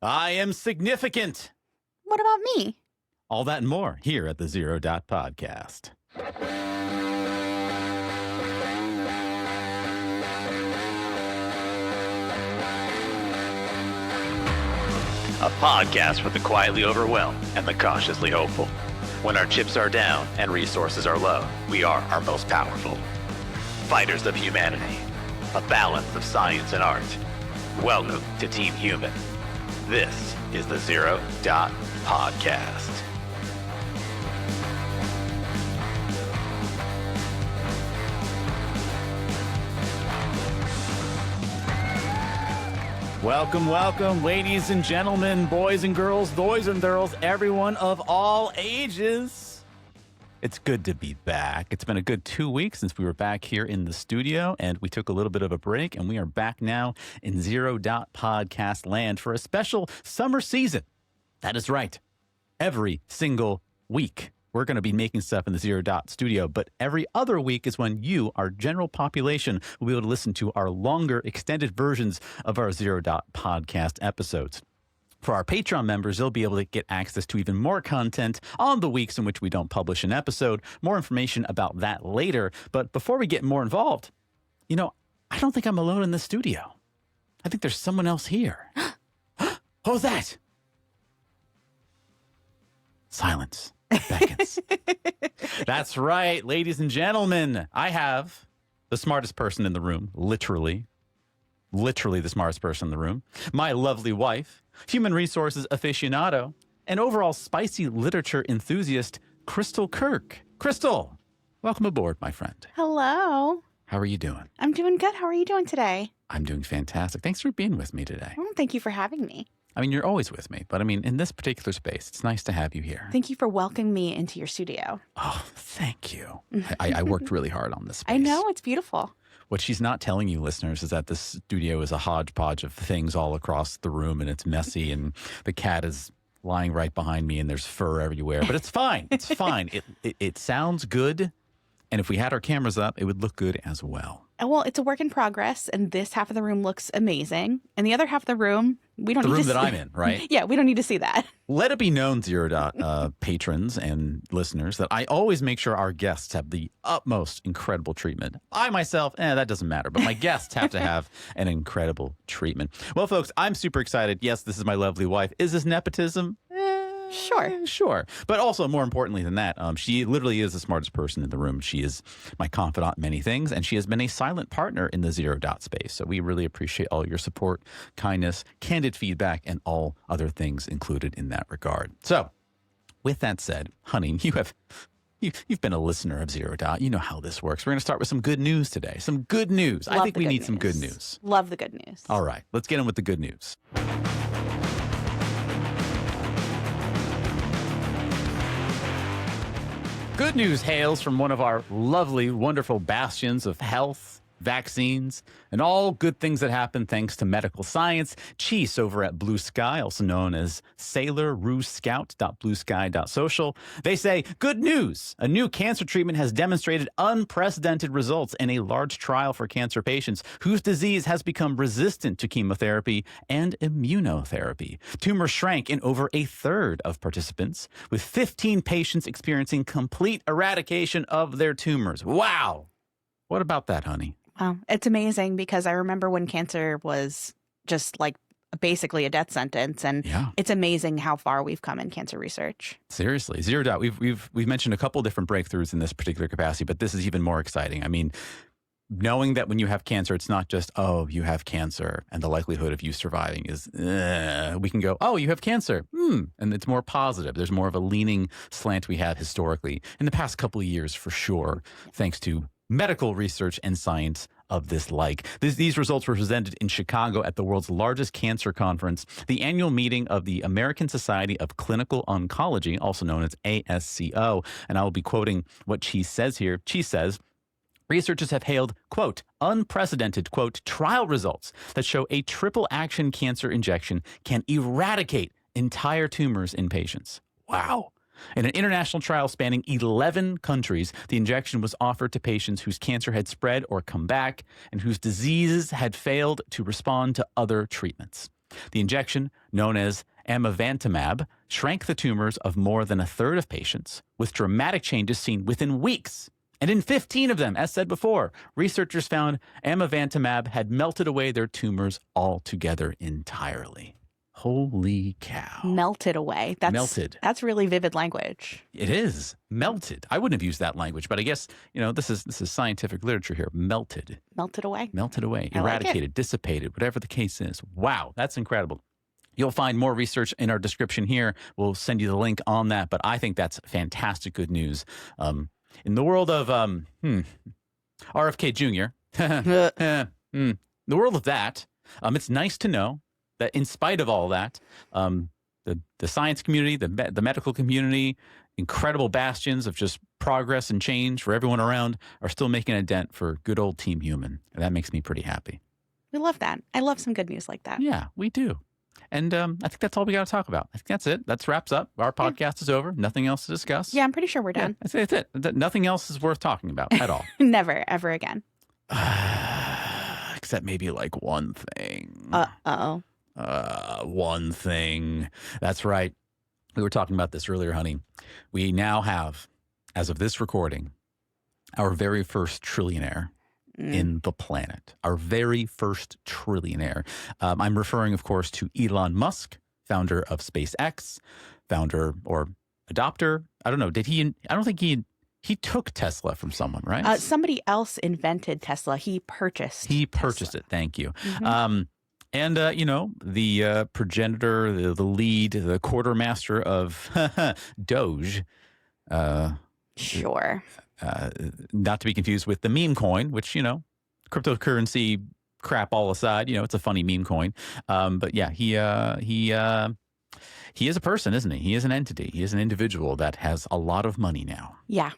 I am significant. What about me? All that and more here at the Zero Dot Podcast. A podcast for the quietly overwhelmed and the cautiously hopeful. When our chips are down and resources are low, we are our most powerful. Fighters of humanity. A balance of science and art. Welcome to Team Human. This is the Zero Dot Podcast. Welcome, welcome, ladies and gentlemen, boys and girls, everyone of all ages. It's good to be back. It's been a good 2 weeks since we were back here in the studio, and we took a little bit of a break, and we are back now in Zero Dot Podcast land for a special summer season. That is right. Every single week, we're going to be making stuff in the Zero Dot studio, but every other week is when you, our general population, will be able to listen to our longer, extended versions of our Zero Dot Podcast episodes. For our Patreon members, they'll be able to get access to even more content on the weeks in which we don't publish an episode. More information about that later. But before we get more involved, I don't think I'm alone in the studio. I think there's someone else here. Who's that? Silence beckons. That's right, ladies and gentlemen. I have the smartest person in the room, literally the smartest person in the room. My lovely wife, human resources aficionado, and overall spicy literature enthusiast, Crystal Kirk. Crystal, welcome aboard, my friend. Hello. How are you doing? I'm doing good. How are you doing today? I'm doing fantastic. Thanks for being with me today. Thank you for having me. I mean, you're always with me, but I mean, in this particular space, it's nice to have you here. Thank you for welcoming me into your studio. Oh, thank you. I worked really hard on this space. I know. It's beautiful. What she's not telling you, listeners, is that this studio is a hodgepodge of things all across the room, and it's messy, and the cat is lying right behind me, and there's fur everywhere. But it's fine. It's fine. It sounds good, and if we had our cameras up, it would look good as well. Well, it's a work in progress, and this half of the room looks amazing. And the other half of the room, we don't need to see. The room that I'm in, right? Yeah, we don't need to see that. Let it be known, Zero Dot patrons and listeners, that I always make sure our guests have the utmost incredible treatment. I myself, that doesn't matter, but my guests have to have an incredible treatment. Well, folks, I'm super excited. Yes, this is my lovely wife. Is this nepotism? Sure. But also, more importantly than that, she literally is the smartest person in the room. She is my confidant in many things, and she has been a silent partner in the Zero Dot space. So we really appreciate all your support, kindness, candid feedback, and all other things included in that regard. So with that said, honey, you've been a listener of Zero Dot. You know how this works. We're going to start with some good news today. Some good news. I think we need some good news. Love the good news. All right. Let's get in with the good news. Good news hails from one of our lovely, wonderful bastions of health, vaccines, and all good things that happen thanks to medical science. Cheese over at Blue Sky, also known as sailorruescout.bluesky.social. They say, good news! A new cancer treatment has demonstrated unprecedented results in a large trial for cancer patients whose disease has become resistant to chemotherapy and immunotherapy. Tumors shrank in over a third of participants, with 15 patients experiencing complete eradication of their tumors. Wow! What about that, honey? Wow. It's amazing because I remember when cancer was just like basically a death sentence, and it's amazing how far we've come in cancer research. Seriously, Zero Dot. We've mentioned a couple different breakthroughs in this particular capacity, but this is even more exciting. I mean, knowing that when you have cancer, it's not just, oh, you have cancer and the likelihood of you surviving is, we can go, oh, you have cancer. And it's more positive. There's more of a leaning slant we have historically in the past couple of years for sure, thanks to medical research and science of this like. These results were presented in Chicago at the world's largest cancer conference, the annual meeting of the American Society of Clinical Oncology, also known as ASCO. And I will be quoting what Cheese says here. Cheese says, researchers have hailed, quote, unprecedented, quote, trial results that show a triple action cancer injection can eradicate entire tumors in patients. Wow. In an international trial spanning 11 countries, the injection was offered to patients whose cancer had spread or come back and whose diseases had failed to respond to other treatments. The injection, known as amivantamab, shrank the tumors of more than a third of patients, with dramatic changes seen within weeks. And in 15 of them, as said before, researchers found amivantamab had melted away their tumors altogether entirely. Holy cow. Melted away. Melted. That's really vivid language. It is. Melted. I wouldn't have used that language, but I guess, this is scientific literature here. Melted. Melted away. Melted away. Eradicated, dissipated, whatever the case is. Wow, that's incredible. You'll find more research in our description here. We'll send you the link on that, but I think that's fantastic good news. In the world of RFK Jr., the world of that, it's nice to know that in spite of all that, the science community, the medical community, incredible bastions of just progress and change for everyone around are still making a dent for good old Team Human. And that makes me pretty happy. We love that. I love some good news like that. Yeah, we do. And I think that's all we got to talk about. I think that's it. That wraps up. Our podcast is over. Nothing else to discuss. Yeah, I'm pretty sure we're done. Yeah, that's it. Nothing else is worth talking about at all. Never, ever again. Except maybe like one thing. Uh-oh. One thing. That's right. We were talking about this earlier, honey. We now have, as of this recording, our very first trillionaire in the planet. Our very first trillionaire. I'm referring, of course, to Elon Musk, founder of SpaceX, founder or adopter. I don't know. I don't think he took Tesla from someone, right? Somebody else invented Tesla. He purchased it. Thank you. Mm-hmm. The progenitor, the lead, the quartermaster of Doge. Sure. Not to be confused with the meme coin, which, cryptocurrency crap all aside, it's a funny meme coin. But yeah, he is a person, isn't he? He is an entity. He is an individual that has a lot of money now. Yeah,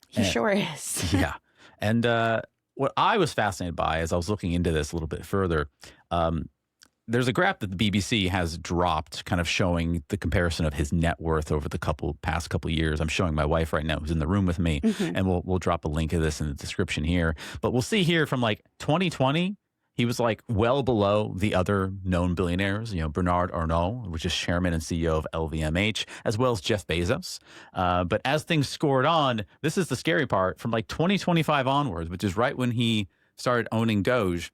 he sure is. Yeah. And what I was fascinated by as I was looking into this a little bit further, there's a graph that the BBC has dropped kind of showing the comparison of his net worth over the past couple of years. I'm showing my wife right now who's in the room with me, and we'll drop a link of this in the description here. But we'll see here from like 2020, he was like well below the other known billionaires, Bernard Arnault, which is chairman and CEO of LVMH, as well as Jeff Bezos. But as things scored on, this is the scary part, from like 2025 onwards, which is right when he started owning Doge,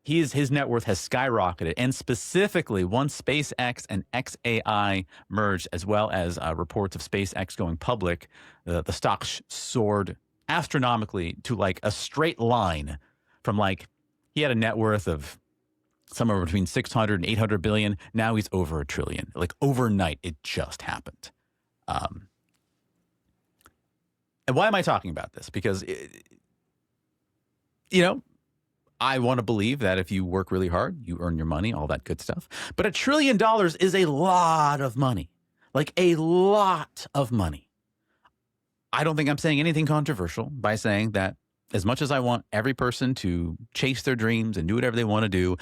his net worth has skyrocketed. And specifically, once SpaceX and XAI merged, as well as reports of SpaceX going public, the stock soared astronomically to like a straight line from like, he had a net worth of somewhere between 600 and 800 billion. Now he's over $1 trillion. Like overnight, it just happened. And why am I talking about this? Because, I want to believe that if you work really hard, you earn your money, all that good stuff. But $1 trillion is a lot of money, like a lot of money. I don't think I'm saying anything controversial by saying that as much as I want every person to chase their dreams and do whatever they want to do,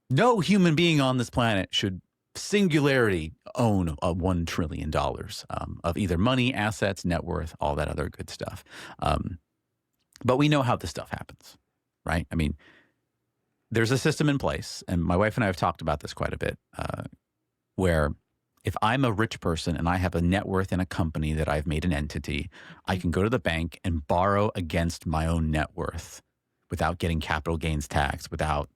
no human being on this planet should singularity own $1 trillion of either money, assets, net worth, all that other good stuff. But we know how this stuff happens, right? I mean, there's a system in place, and my wife and I have talked about this quite a bit, where if I'm a rich person and I have a net worth in a company that I've made an entity, I can go to the bank and borrow against my own net worth without getting capital gains tax, without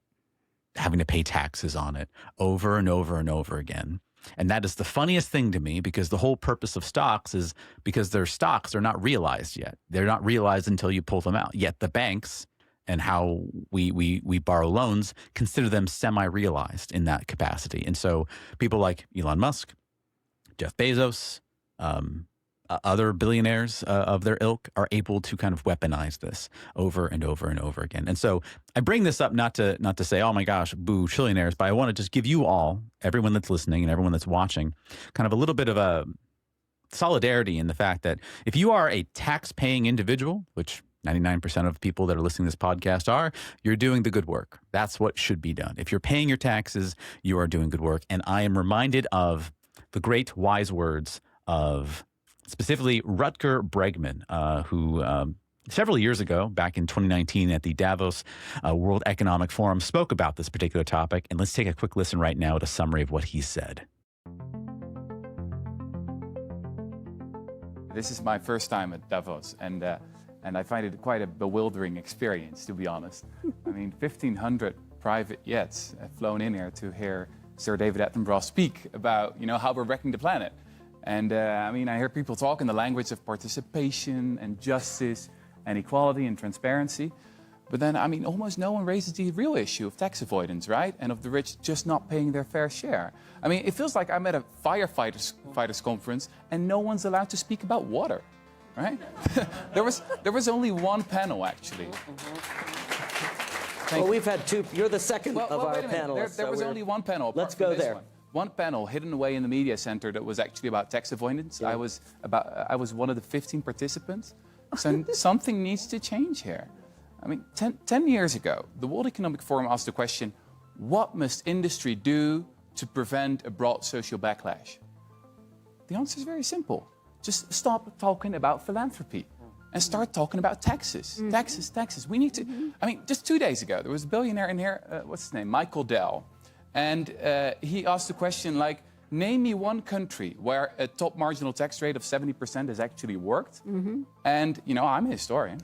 having to pay taxes on it over and over and over again. And that is the funniest thing to me, because the whole purpose of stocks is because they're stocks, they're not realized yet. They're not realized until you pull them out. Yet the banks and how we borrow loans consider them semi-realized in that capacity. And so people like Elon Musk, Jeff Bezos, other billionaires of their ilk are able to kind of weaponize this over and over and over again. And so I bring this up not to say, oh my gosh, boo, trillionaires, but I want to just give you all, everyone that's listening and everyone that's watching, kind of a little bit of a solidarity in the fact that if you are a tax-paying individual, which 99% of people that are listening to this podcast are, you're doing the good work. That's what should be done. If you're paying your taxes, you are doing good work. And I am reminded of the great wise words of specifically Rutger Bregman, who several years ago, back in 2019 at the Davos World Economic Forum, spoke about this particular topic. And let's take a quick listen right now at a summary of what he said. This is my first time at Davos, and I find it quite a bewildering experience, to be honest. I mean, 1,500 private jets have flown in here to hear Sir David Attenborough speak about, how we're wrecking the planet. And I hear people talk in the language of participation and justice and equality and transparency. But then, almost no one raises the real issue of tax avoidance, right? And of the rich just not paying their fair share. It feels like I'm at a firefighters conference and no one's allowed to speak about water, right? there was only one panel, actually. Well, we've had two. You're the second of our panelists. There was only one panel. Let's go there. One panel hidden away in the media center that was actually about tax avoidance. Yeah. I was one of the 15 participants. So something needs to change here. 10 years ago, the World Economic Forum asked the question, what must industry do to prevent a broad social backlash? The answer is very simple. Just stop talking about philanthropy and start talking about taxes. Mm-hmm. Taxes. We need to, just 2 days ago, there was a billionaire in here, what's his name? Michael Dell. And he asked the question like, name me one country where a top marginal tax rate of 70% has actually worked. Mm-hmm. And, I'm a historian.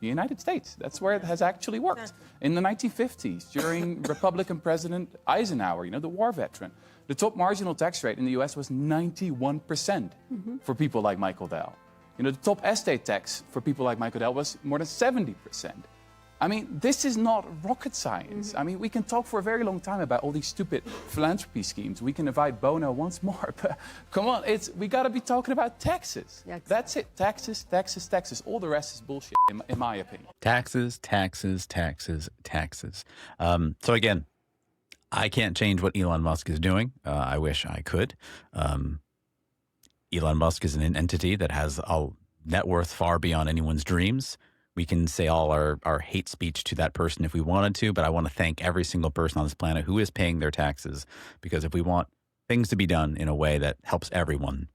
The United States, that's where it has actually worked. In the 1950s, during Republican President Eisenhower, the war veteran, the top marginal tax rate in the US was 91% for people like Michael Dell. The top estate tax for people like Michael Dell was more than 70%. This is not rocket science. We can talk for a very long time about all these stupid philanthropy schemes. We can invite Bono once more, but come on, we got to be talking about taxes. Yeah, exactly. That's it. Taxes, taxes, taxes. All the rest is bullshit, in my opinion. Taxes, taxes, taxes, taxes. So again, I can't change what Elon Musk is doing. I wish I could. Elon Musk is an entity that has a net worth far beyond anyone's dreams. We can say all our hate speech to that person if we wanted to, but I want to thank every single person on this planet who is paying their taxes, because if we want things to be done in a way that helps everyone,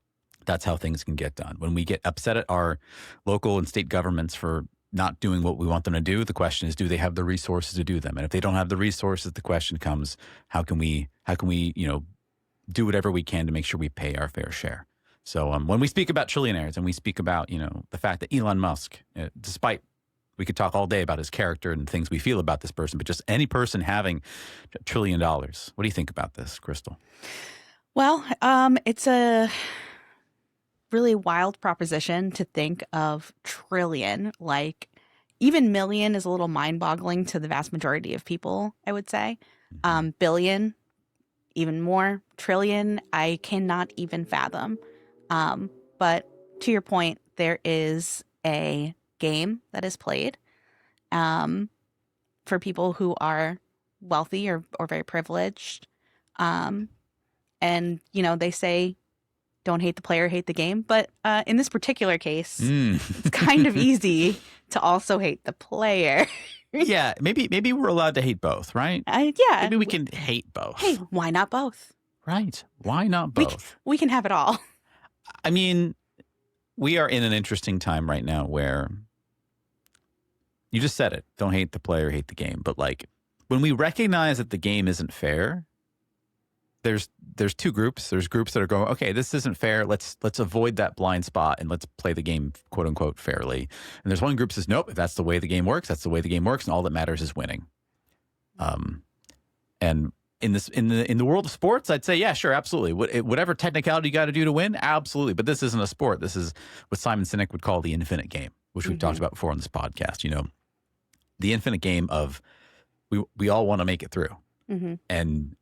that's how things can get done. When we get upset at our local and state governments for not doing what we want them to do, the question is, do they have the resources to do them? And if they don't have the resources, the question comes, how can we do whatever we can to make sure we pay our fair share? So when we speak about trillionaires and we speak about, the fact that Elon Musk, despite we could talk all day about his character and things we feel about this person, but just any person having $1 trillion, what do you think about this, Crystal? Well, it's a really wild proposition to think of trillion. Like, even million is a little mind-boggling to the vast majority of people, I would say. Billion, even more. Trillion, I cannot even fathom. But to your point, there is a game that is played for people who are wealthy or very privileged. And, they say, don't hate the player, hate the game. But in this particular case, it's kind of easy to also hate the player. Yeah, maybe we're allowed to hate both, right? Yeah. Maybe we can hate both. Hey, why not both? Right. Why not both? We can have it all. We are in an interesting time right now where you just said it. Don't hate the player, hate the game. But when we recognize that the game isn't fair, there's two groups. There's groups that are going, okay, this isn't fair. Let's avoid that blind spot and let's play the game, quote unquote, fairly. And there's one group that says, nope, if that's the way the game works, that's the way the game works, and all that matters is winning. And in the world of sports, I'd say, yeah, sure, absolutely. Whatever technicality you got to do to win, absolutely. But this isn't a sport. This is what Simon Sinek would call the infinite game, which we've talked about before on this podcast. The infinite game of we all want to make it through. And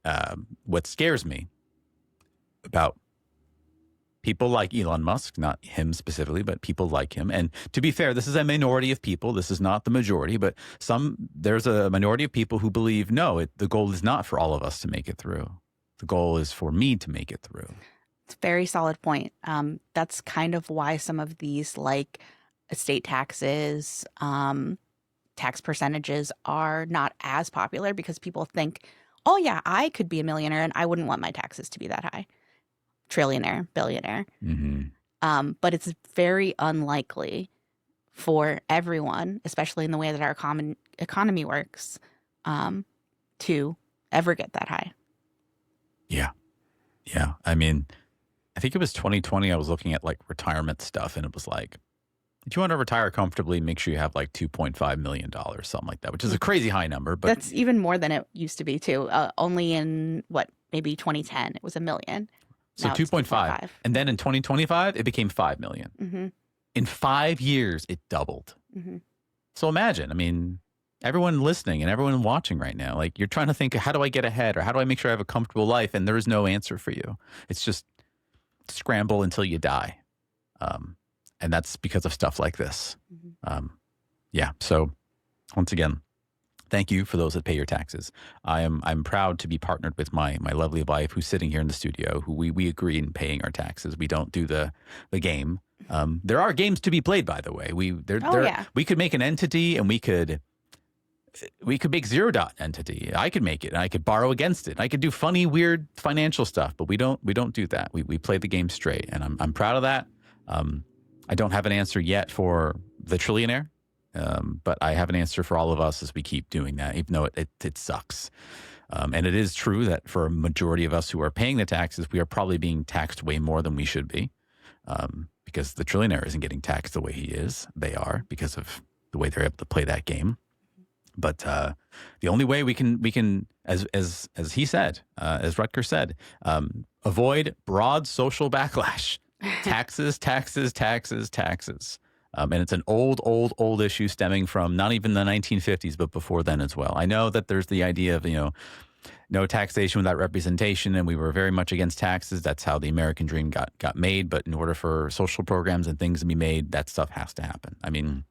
what scares me about people like Elon Musk, not him specifically, but people like him. And to be fair, this is a minority of people. This is not the majority, but there's a minority of people who believe, no, the goal is not for all of us to make it through. The goal is for me to make it through. It's a very solid point. That's kind of why some of these like estate taxes, tax percentages are not as popular, because people think, oh yeah, I could be a millionaire and I wouldn't want my taxes to be that high. Trillionaire, billionaire. But it's very unlikely for everyone, especially in the way that our common economy works, to ever get that high. Yeah. Yeah. I mean, I think it was 2020. I was looking at like retirement stuff, and it was like, if you want to retire comfortably, make sure you have like $2.5 million, something like that, which is a crazy high number. But that's even more than it used to be too. Only in maybe 2010, it was $1 million. So 2.5. And then in 2025, it became 5 million. Mm-hmm. In 5 years, it doubled. Mm-hmm. So imagine, I mean, everyone listening and everyone watching right now, like you're trying to think, how do I get ahead, or how do I make sure I have a comfortable life? And there is no answer for you. It's just scramble until you die. And that's because of stuff like this. Mm-hmm. Yeah. So once again, thank you for those that pay your taxes. I'm proud to be partnered with my lovely wife, who's sitting here in the studio, who we agree in paying our taxes. We don't do the game. There are games to be played, by the way. We could make an entity, and we could make Zero Dot entity. I could make it, and I could borrow against it. I could do funny, weird financial stuff, but we don't do that. We play the game straight, and I'm proud of that. I don't have an answer yet for the trillionaire, but I have an answer for all of us as we keep doing that, even though it sucks. And it is true that for a majority of us who are paying the taxes, we are probably being taxed way more than we should be, because the trillionaire isn't getting taxed the way he is. They are, because of the way they're able to play that game. But the only way we can, as he said, as Rutger said, avoid broad social backlash. Taxes. And it's an old issue stemming from not even the 1950s, but before then as well. I know that there's the idea of, no taxation without representation, and we were very much against taxes. That's how the American dream got made. But in order for social programs and things to be made, that stuff has to happen. I mean,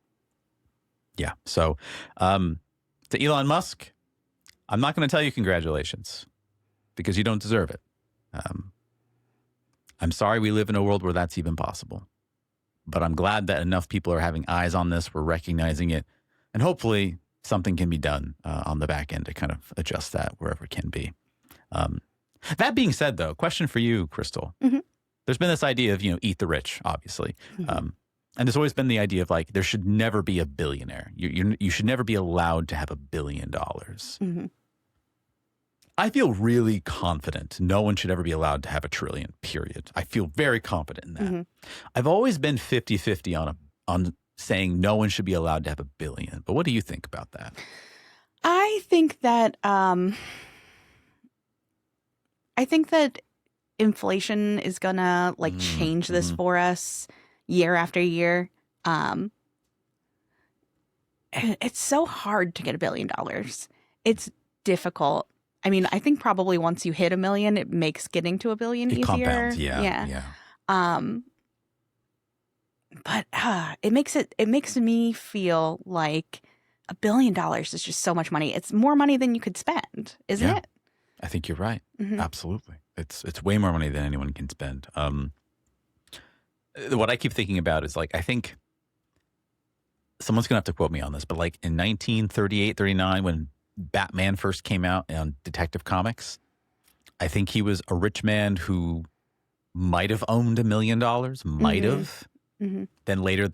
yeah. So to Elon Musk, I'm not going to tell you congratulations, because you don't deserve it. I'm sorry we live in a world where that's even possible. But I'm glad that enough people are having eyes on this. We're recognizing it. And hopefully something can be done on the back end to kind of adjust that wherever it can be. That being said, though, question for you, Crystal. Mm-hmm. There's been this idea of, eat the rich, obviously. Mm-hmm. And there's always been the idea of like, there should never be a billionaire. You should never be allowed to have $1 billion. Mm-hmm. I feel really confident no one should ever be allowed to have $1 trillion, period. I feel very confident in that. Mm-hmm. I've always been 50-50 on saying no one should be allowed to have $1 billion. But what do you think about that? I think that inflation is gonna change this for us year after year. It's so hard to get $1 billion. It's difficult. I mean, I think probably once you hit 1 million, it makes getting to 1 billion easier. Compounds, yeah. But it makes me feel like $1 billion is just so much money. It's more money than you could spend, isn't it? I think you're right. Mm-hmm. Absolutely. It's way more money than anyone can spend. What I keep thinking about is I think someone's going to have to quote me on this, but in 1938, 39, when Batman first came out on Detective Comics, I think he was a rich man who might have owned $1 million, might have. Mm-hmm. Then later,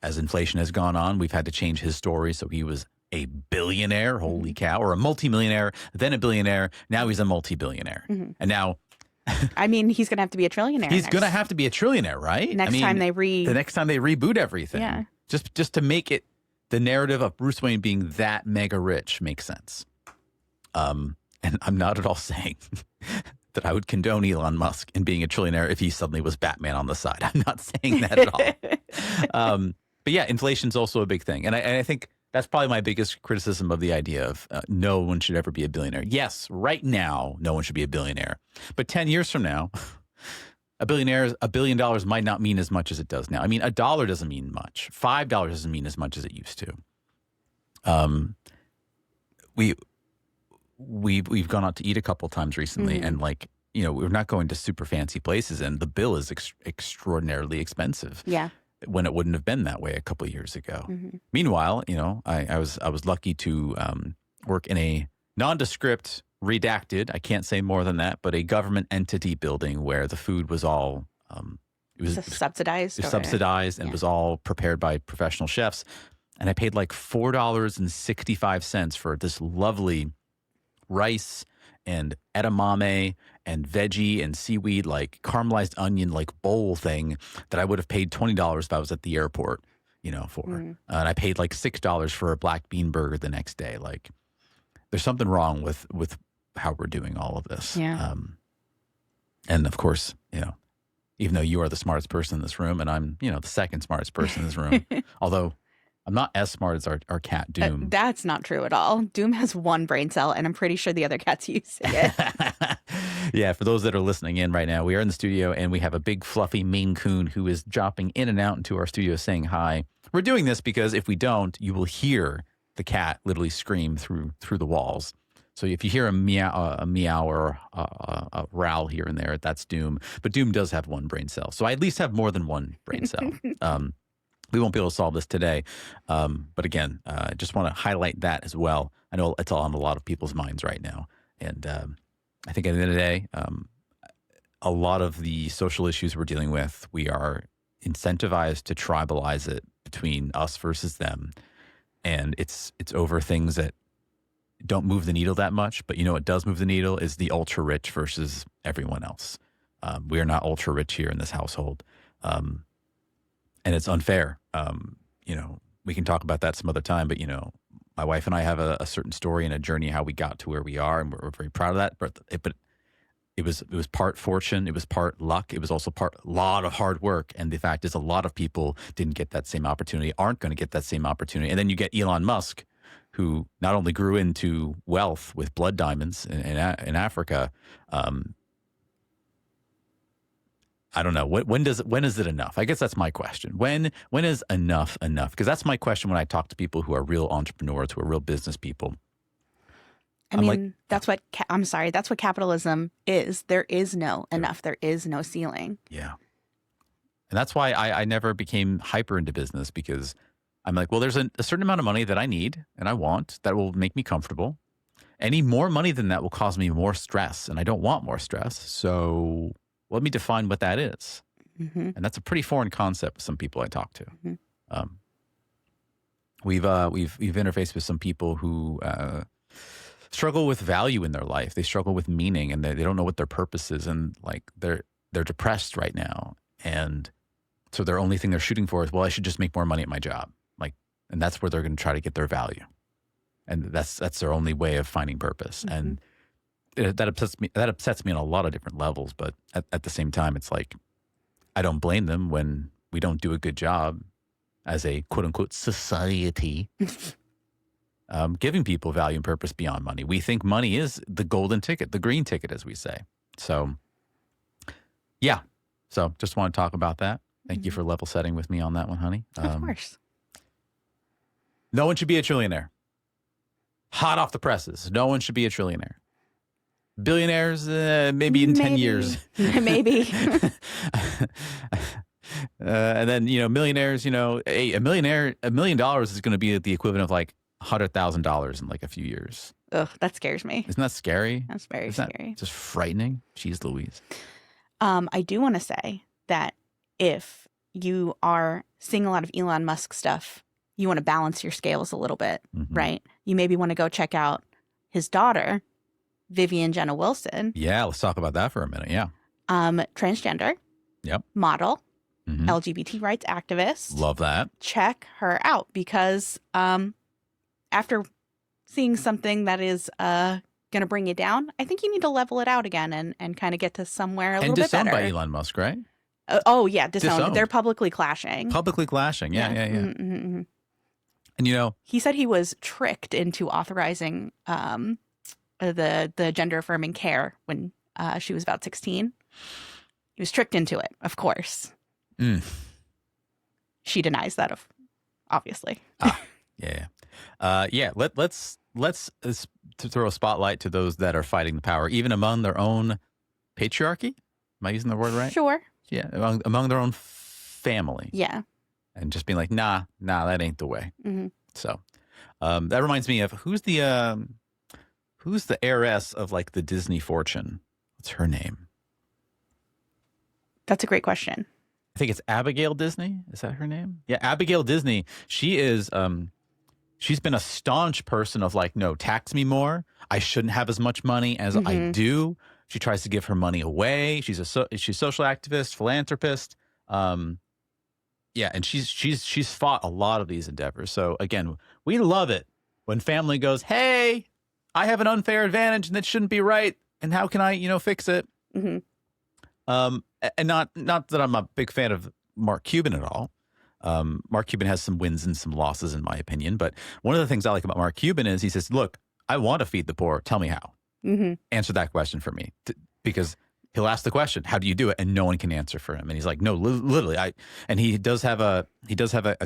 as inflation has gone on, we've had to change his story. So he was a billionaire, holy cow, or a multimillionaire, then a billionaire. Now he's a multi-billionaire. Mm-hmm. And now... I mean, he's going to have to be a trillionaire. He's going to have to be a trillionaire, right? The next time they reboot everything. Yeah. Just to make it the narrative of Bruce Wayne being that mega rich makes sense. And I'm not at all saying that I would condone Elon Musk in being a trillionaire if he suddenly was Batman on the side. I'm not saying that at all. But yeah, inflation's also a big thing. And I think that's probably my biggest criticism of the idea of no one should ever be a billionaire. Yes, right now, no one should be a billionaire. But 10 years from now, $1 billion might not mean as much as it does now. I mean, $1 doesn't mean much. $5 doesn't mean as much as it used to. We've gone out to eat a couple times recently, and we're not going to super fancy places, and the bill is extraordinarily expensive. Yeah. When it wouldn't have been that way a couple of years ago. Mm-hmm. Meanwhile, I was lucky to work in a nondescript, redacted, I can't say more than that, but a government entity building where the food was all, it Is it subsidized? It was subsidized and was all prepared by professional chefs. And I paid like $4.65 for this lovely rice and edamame and veggie and seaweed, like caramelized onion, like bowl thing that I would have paid $20 if I was at the airport, for. And I paid like $6 for a black bean burger the next day. Like, there's something wrong with how we're doing all of this. Yeah. And of course, even though you are the smartest person in this room, and I'm, the second smartest person in this room, although I'm not as smart as our cat Doom. That's not true at all. Doom has one brain cell, and I'm pretty sure the other cat's using it. Yeah, for those that are listening in right now, we are in the studio, and we have a big fluffy Maine Coon who is dropping in and out into our studio saying hi. We're doing this because if we don't, you will hear the cat literally scream through the walls. So if you hear a meow or a growl here and there, that's Doom. But Doom does have one brain cell. So I at least have more than one brain cell. We won't be able to solve this today. But again, I just want to highlight that as well. I know it's on a lot of people's minds right now. And I think at the end of the day, a lot of the social issues we're dealing with, we are incentivized to tribalize it between us versus them. And it's over things that don't move the needle that much. But what does move the needle is the ultra rich versus everyone else. We are not ultra rich here in this household. And it's unfair. We can talk about that some other time, but my wife and I have a certain story and a journey how we got to where we are, and we're very proud of that. But it was part fortune, it was part luck, it was also a lot of hard work. And the fact is, a lot of people didn't get that same opportunity, aren't going to get that same opportunity. And then you get Elon Musk, who not only grew into wealth with blood diamonds in Africa. I don't know. When is it enough? I guess that's my question. When is enough? Because that's my question when I talk to people who are real entrepreneurs, who are real business people. That's what that's what capitalism is. There is no enough. There is no ceiling. Yeah. And that's why I never became hyper into business, because I'm like, well, there's a certain amount of money that I need and I want that will make me comfortable. Any more money than that will cause me more stress, and I don't want more stress. So let me define what that is. Mm-hmm. And that's a pretty foreign concept with some people I talk to. Mm-hmm. We've interfaced with some people who struggle with value in their life. They struggle with meaning, and they don't know what their purpose is. And like they're depressed right now. And so their only thing they're shooting for is, well, I should just make more money at my job. And that's where they're going to try to get their value. And that's their only way of finding purpose. Mm-hmm. And that upsets me on a lot of different levels. But at the same time, it's like, I don't blame them when we don't do a good job as a quote unquote society, giving people value and purpose beyond money. We think money is the golden ticket, the green ticket, as we say. So, yeah. So just want to talk about that. Thank you for level setting with me on that one, honey. Of course. No one should be a trillionaire. Hot off the presses. No one should be a trillionaire. Billionaires, maybe in 10 years. Maybe. And then, millionaires, $1 million is going to be the equivalent of like $100,000 in like a few years. Ugh, that scares me. Isn't that scary? That's very scary. Just frightening. Jeez Louise. I do want to say that if you are seeing a lot of Elon Musk stuff, you want to balance your scales a little bit, mm-hmm. right? You maybe want to go check out his daughter, Vivian Jenna Wilson. Yeah, let's talk about that for a minute. Yeah. Transgender. Yep. Model. Mm-hmm. LGBT rights activist. Love that. Check her out, because after seeing something that is going to bring you down, I think you need to level it out again and kind of get to somewhere a little bit better. And disowned by Elon Musk, right? Disowned. They're publicly clashing. Yeah. Mm-hmm, mm-hmm. And he said he was tricked into authorizing the gender affirming care when she was about 16. He was tricked into it, of course. Mm. She denies that, obviously. Yeah. Let's throw a spotlight to those that are fighting the power, even among their own patriarchy. Am I using the word right? Sure. Yeah, among their own family. Yeah. And just being like, nah, that ain't the way. Mm-hmm. So that reminds me of who's the heiress of like the Disney fortune? What's her name? That's a great question. I think it's Abigail Disney. Is that her name? Yeah, Abigail Disney. She is, she's been a staunch person of like, no, tax me more. I shouldn't have as much money as I do. She tries to give her money away. She's a social activist, philanthropist. Yeah, and she's fought a lot of these endeavors. So again, we love it when family goes, hey, I have an unfair advantage and that shouldn't be right. And how can I, fix it? And not that I'm a big fan of Mark Cuban at all. Mark Cuban has some wins and some losses, in my opinion. But one of the things I like about Mark Cuban is he says, look, I want to feed the poor. Tell me how. Answer that question for me. Because he'll ask the question, how do you do it? And no one can answer for him. And he's like, no, literally. And he does have a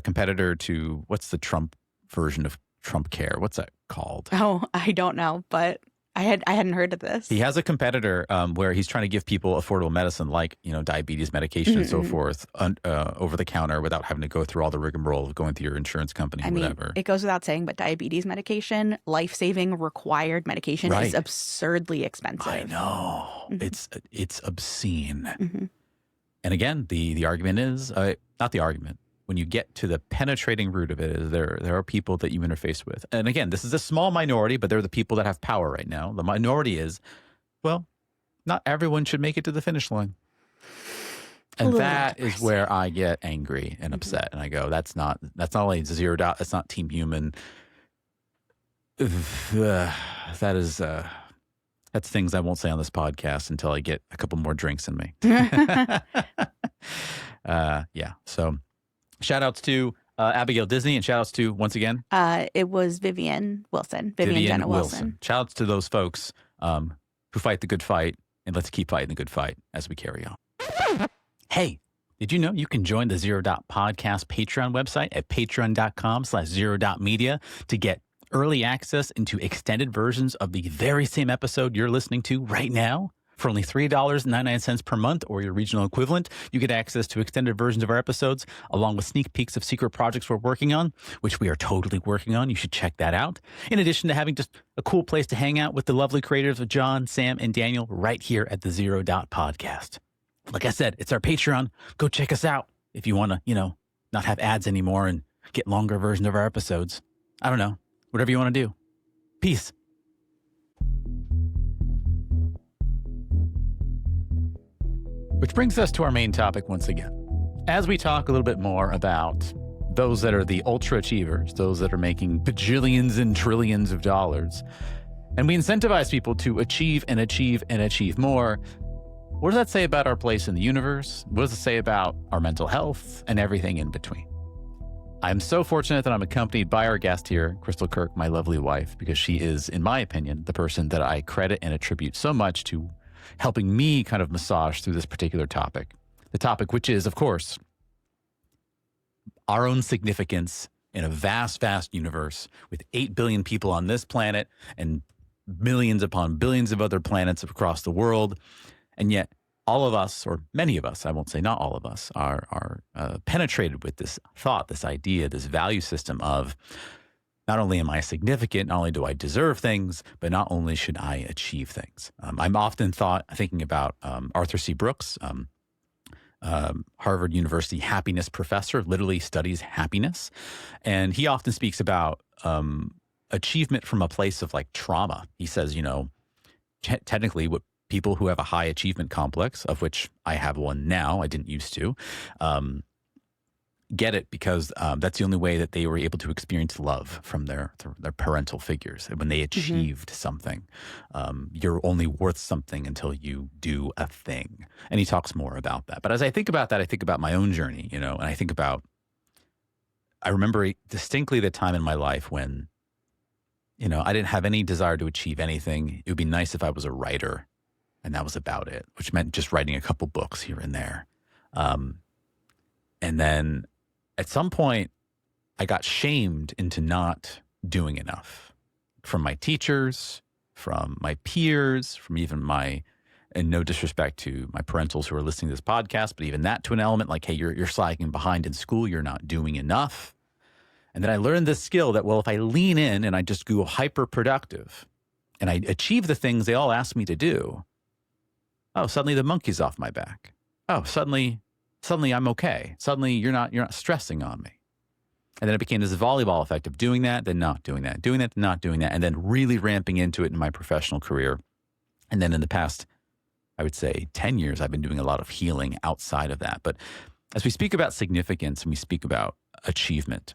competitor to, what's the Trump version of Trump Care? What's that called? Oh, I don't know, but I hadn't heard of this. He has a competitor where he's trying to give people affordable medicine like, diabetes medication and so forth over the counter without having to go through all the rigmarole of going through your insurance company or whatever. It goes without saying, but diabetes medication, life-saving required medication is absurdly expensive. I know. It's obscene. And again, the argument is, not the argument, when you get to the penetrating root of it, is there are people that you interface with. And again, this is a small minority, but they're the people that have power right now. The minority is, well, not everyone should make it to the finish line. And that is where I get angry and upset. And I go, that's not only zero dot, that's not Team Human. That's things I won't say on this podcast until I get a couple more drinks in me. Yeah. So shout outs to Abigail Disney and shout outs to, once again, it was Vivian Jenna Wilson. Shout outs to those folks who fight the good fight, and let's keep fighting the good fight as we carry on. Hey, did you know you can join the Zero Dot Podcast Patreon website at patreon.com/zero.media to get early access into extended versions of the very same episode you're listening to right now? For only $3.99 per month or your regional equivalent, you get access to extended versions of our episodes, along with sneak peeks of secret projects we're working on, which we are totally working on. You should check that out. In addition to having just a cool place to hang out with the lovely creators of John, Sam, and Daniel right here at the Zero Dot Podcast. Like I said, it's our Patreon. Go check us out if you want to, not have ads anymore and get longer versions of our episodes. I don't know. Whatever you want to do. Peace. Which brings us to our main topic once again. As we talk a little bit more about those that are the ultra achievers, those that are making bajillions and trillions of dollars, and we incentivize people to achieve and achieve and achieve more, what does that say about our place in the universe? What does it say about our mental health and everything in between? I'm so fortunate that I'm accompanied by our guest here, Crystal Kirk, my lovely wife, because she is, in my opinion, the person that I credit and attribute so much to helping me kind of massage through this particular topic. The topic, which is, of course, our own significance in a vast, vast universe with 8 billion people on this planet and millions upon billions of other planets across the world. And yet all of us, or many of us, I won't say not all of us, are penetrated with this thought, this idea, this value system of not only am I significant, not only do I deserve things, but not only should I achieve things. I'm often thinking about Arthur C. Brooks, Harvard University happiness professor, literally studies happiness. And he often speaks about achievement from a place of like trauma. He says, technically what people who have a high achievement complex, of which I have one now, I didn't used to, get it because that's the only way that they were able to experience love from their parental figures. When they achieved something, you're only worth something until you do a thing. And he talks more about that. But as I think about that, I think about my own journey, and I remember distinctly the time in my life when, I didn't have any desire to achieve anything. It would be nice if I was a writer, and that was about it, which meant just writing a couple books here and there. And then at some point, I got shamed into not doing enough from my teachers, from my peers, from even and no disrespect to my parentals who are listening to this podcast, but even that to an element like, hey, you're slacking behind in school, you're not doing enough. And then I learned this skill that, well, if I lean in and I just go hyper productive and I achieve the things they all ask me to do, oh, suddenly the monkey's off my back. Oh, suddenly suddenly I'm okay. Suddenly you're not stressing on me. And then it became this volleyball effect of doing that, then not doing that, doing that, then not doing that, and then really ramping into it in my professional career. And then in the past, I would say 10 years, I've been doing a lot of healing outside of that. But as we speak about significance and we speak about achievement,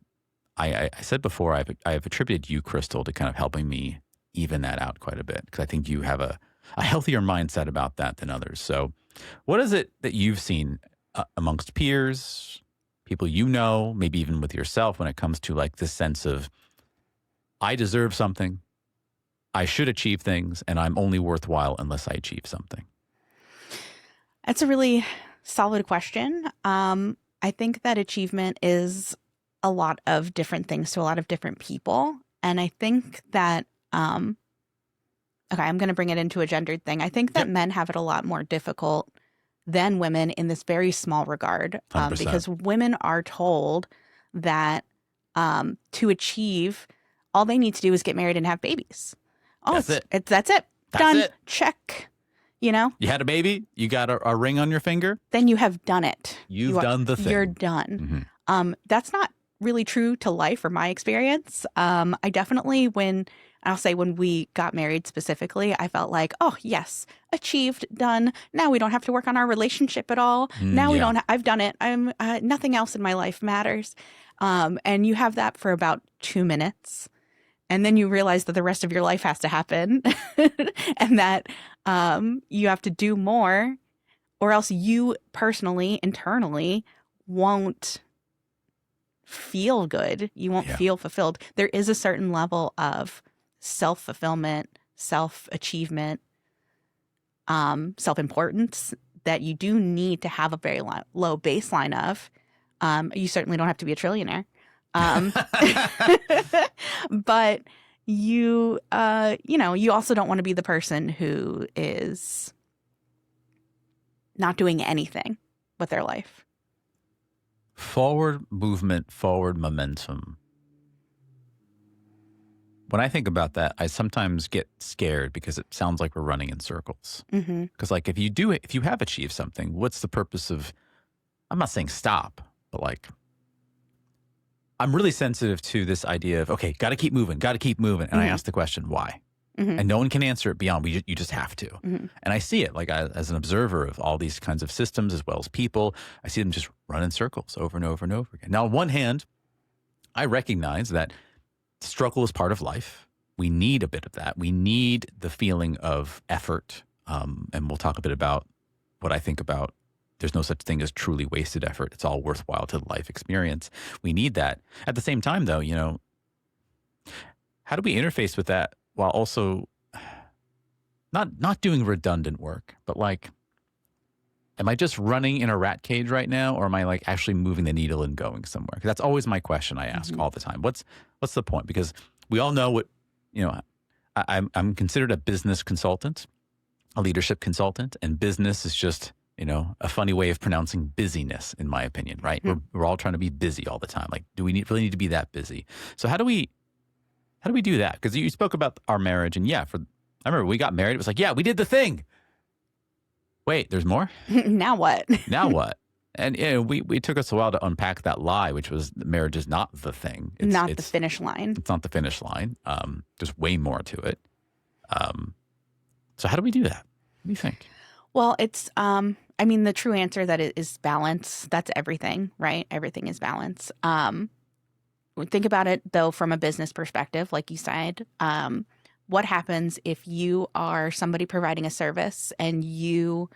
I said before, I have attributed you, Crystal, to kind of helping me even that out quite a bit, because I think you have a healthier mindset about that than others. So what is it that you've seen amongst peers, people you know, maybe even with yourself, when it comes to like this sense of, I deserve something, I should achieve things, and I'm only worthwhile unless I achieve something? That's a really solid question. I think that achievement is a lot of different things to a lot of different people. And I think that, okay, I'm going to bring it into a gendered thing. I think that men have it a lot more difficult than women in this very small regard, because women are told that to achieve, all they need to do is get married and have babies. Oh, that's it. That's done. It. Check. You know? You had a baby, you got a ring on your finger. Then you have done it. You've done the thing. You're done. Mm-hmm. That's not really true to life or my experience. I definitely, when we got married specifically, I felt like, oh, yes, achieved, done. Now we don't have to work on our relationship at all. Now we don't. I've done it. I'm nothing else in my life matters. And you have that for about 2 minutes. And then you realize that the rest of your life has to happen and that you have to do more, or else you personally, internally, won't feel good. You won't feel fulfilled. There is a certain level of self-fulfillment, self-achievement, self-importance that you do need to have a very low baseline of. You certainly don't have to be a trillionaire. But you also don't want to be the person who is not doing anything with their life. Forward movement, forward momentum. When I think about that, I sometimes get scared because it sounds like we're running in circles. Because like if you have achieved something, what's the purpose of, I'm not saying stop, but like, I'm really sensitive to this idea of, okay, got to keep moving. And I ask the question, why? And no one can answer it beyond, you just have to. And I see it like as an observer of all these kinds of systems as well as people. I see them just run in circles over and over and over again. Now, on one hand, I recognize that struggle is part of life. We need a bit of that. We need the feeling of effort. And we'll talk a bit about what I think about. There's no such thing as truly wasted effort. It's all worthwhile to the life experience. We need that. At the same time, though, how do we interface with that while also not doing redundant work, but like, am I just running in a rat cage right now, or am I like actually moving the needle and going somewhere? Because that's always my question I ask all the time. What's the point? Because we all know what, I'm considered a business consultant, a leadership consultant, and business is just, a funny way of pronouncing busyness, in my opinion, right? We're all trying to be busy all the time. Like, do we really need to be that busy? So how do we do that? Because you spoke about our marriage, and I remember we got married. It was like, yeah, we did the thing. Wait, there's more? Now what? Now what? And we took us a while to unpack that lie, which was marriage is not the thing. It's not the finish line. It's not the finish line. There's way more to it. So how do we do that? What do you think? Well, it's, the true answer that it is balance. That's everything, right? Everything is balance. Think about it, though, from a business perspective, like you said. What happens if you are somebody providing a service and you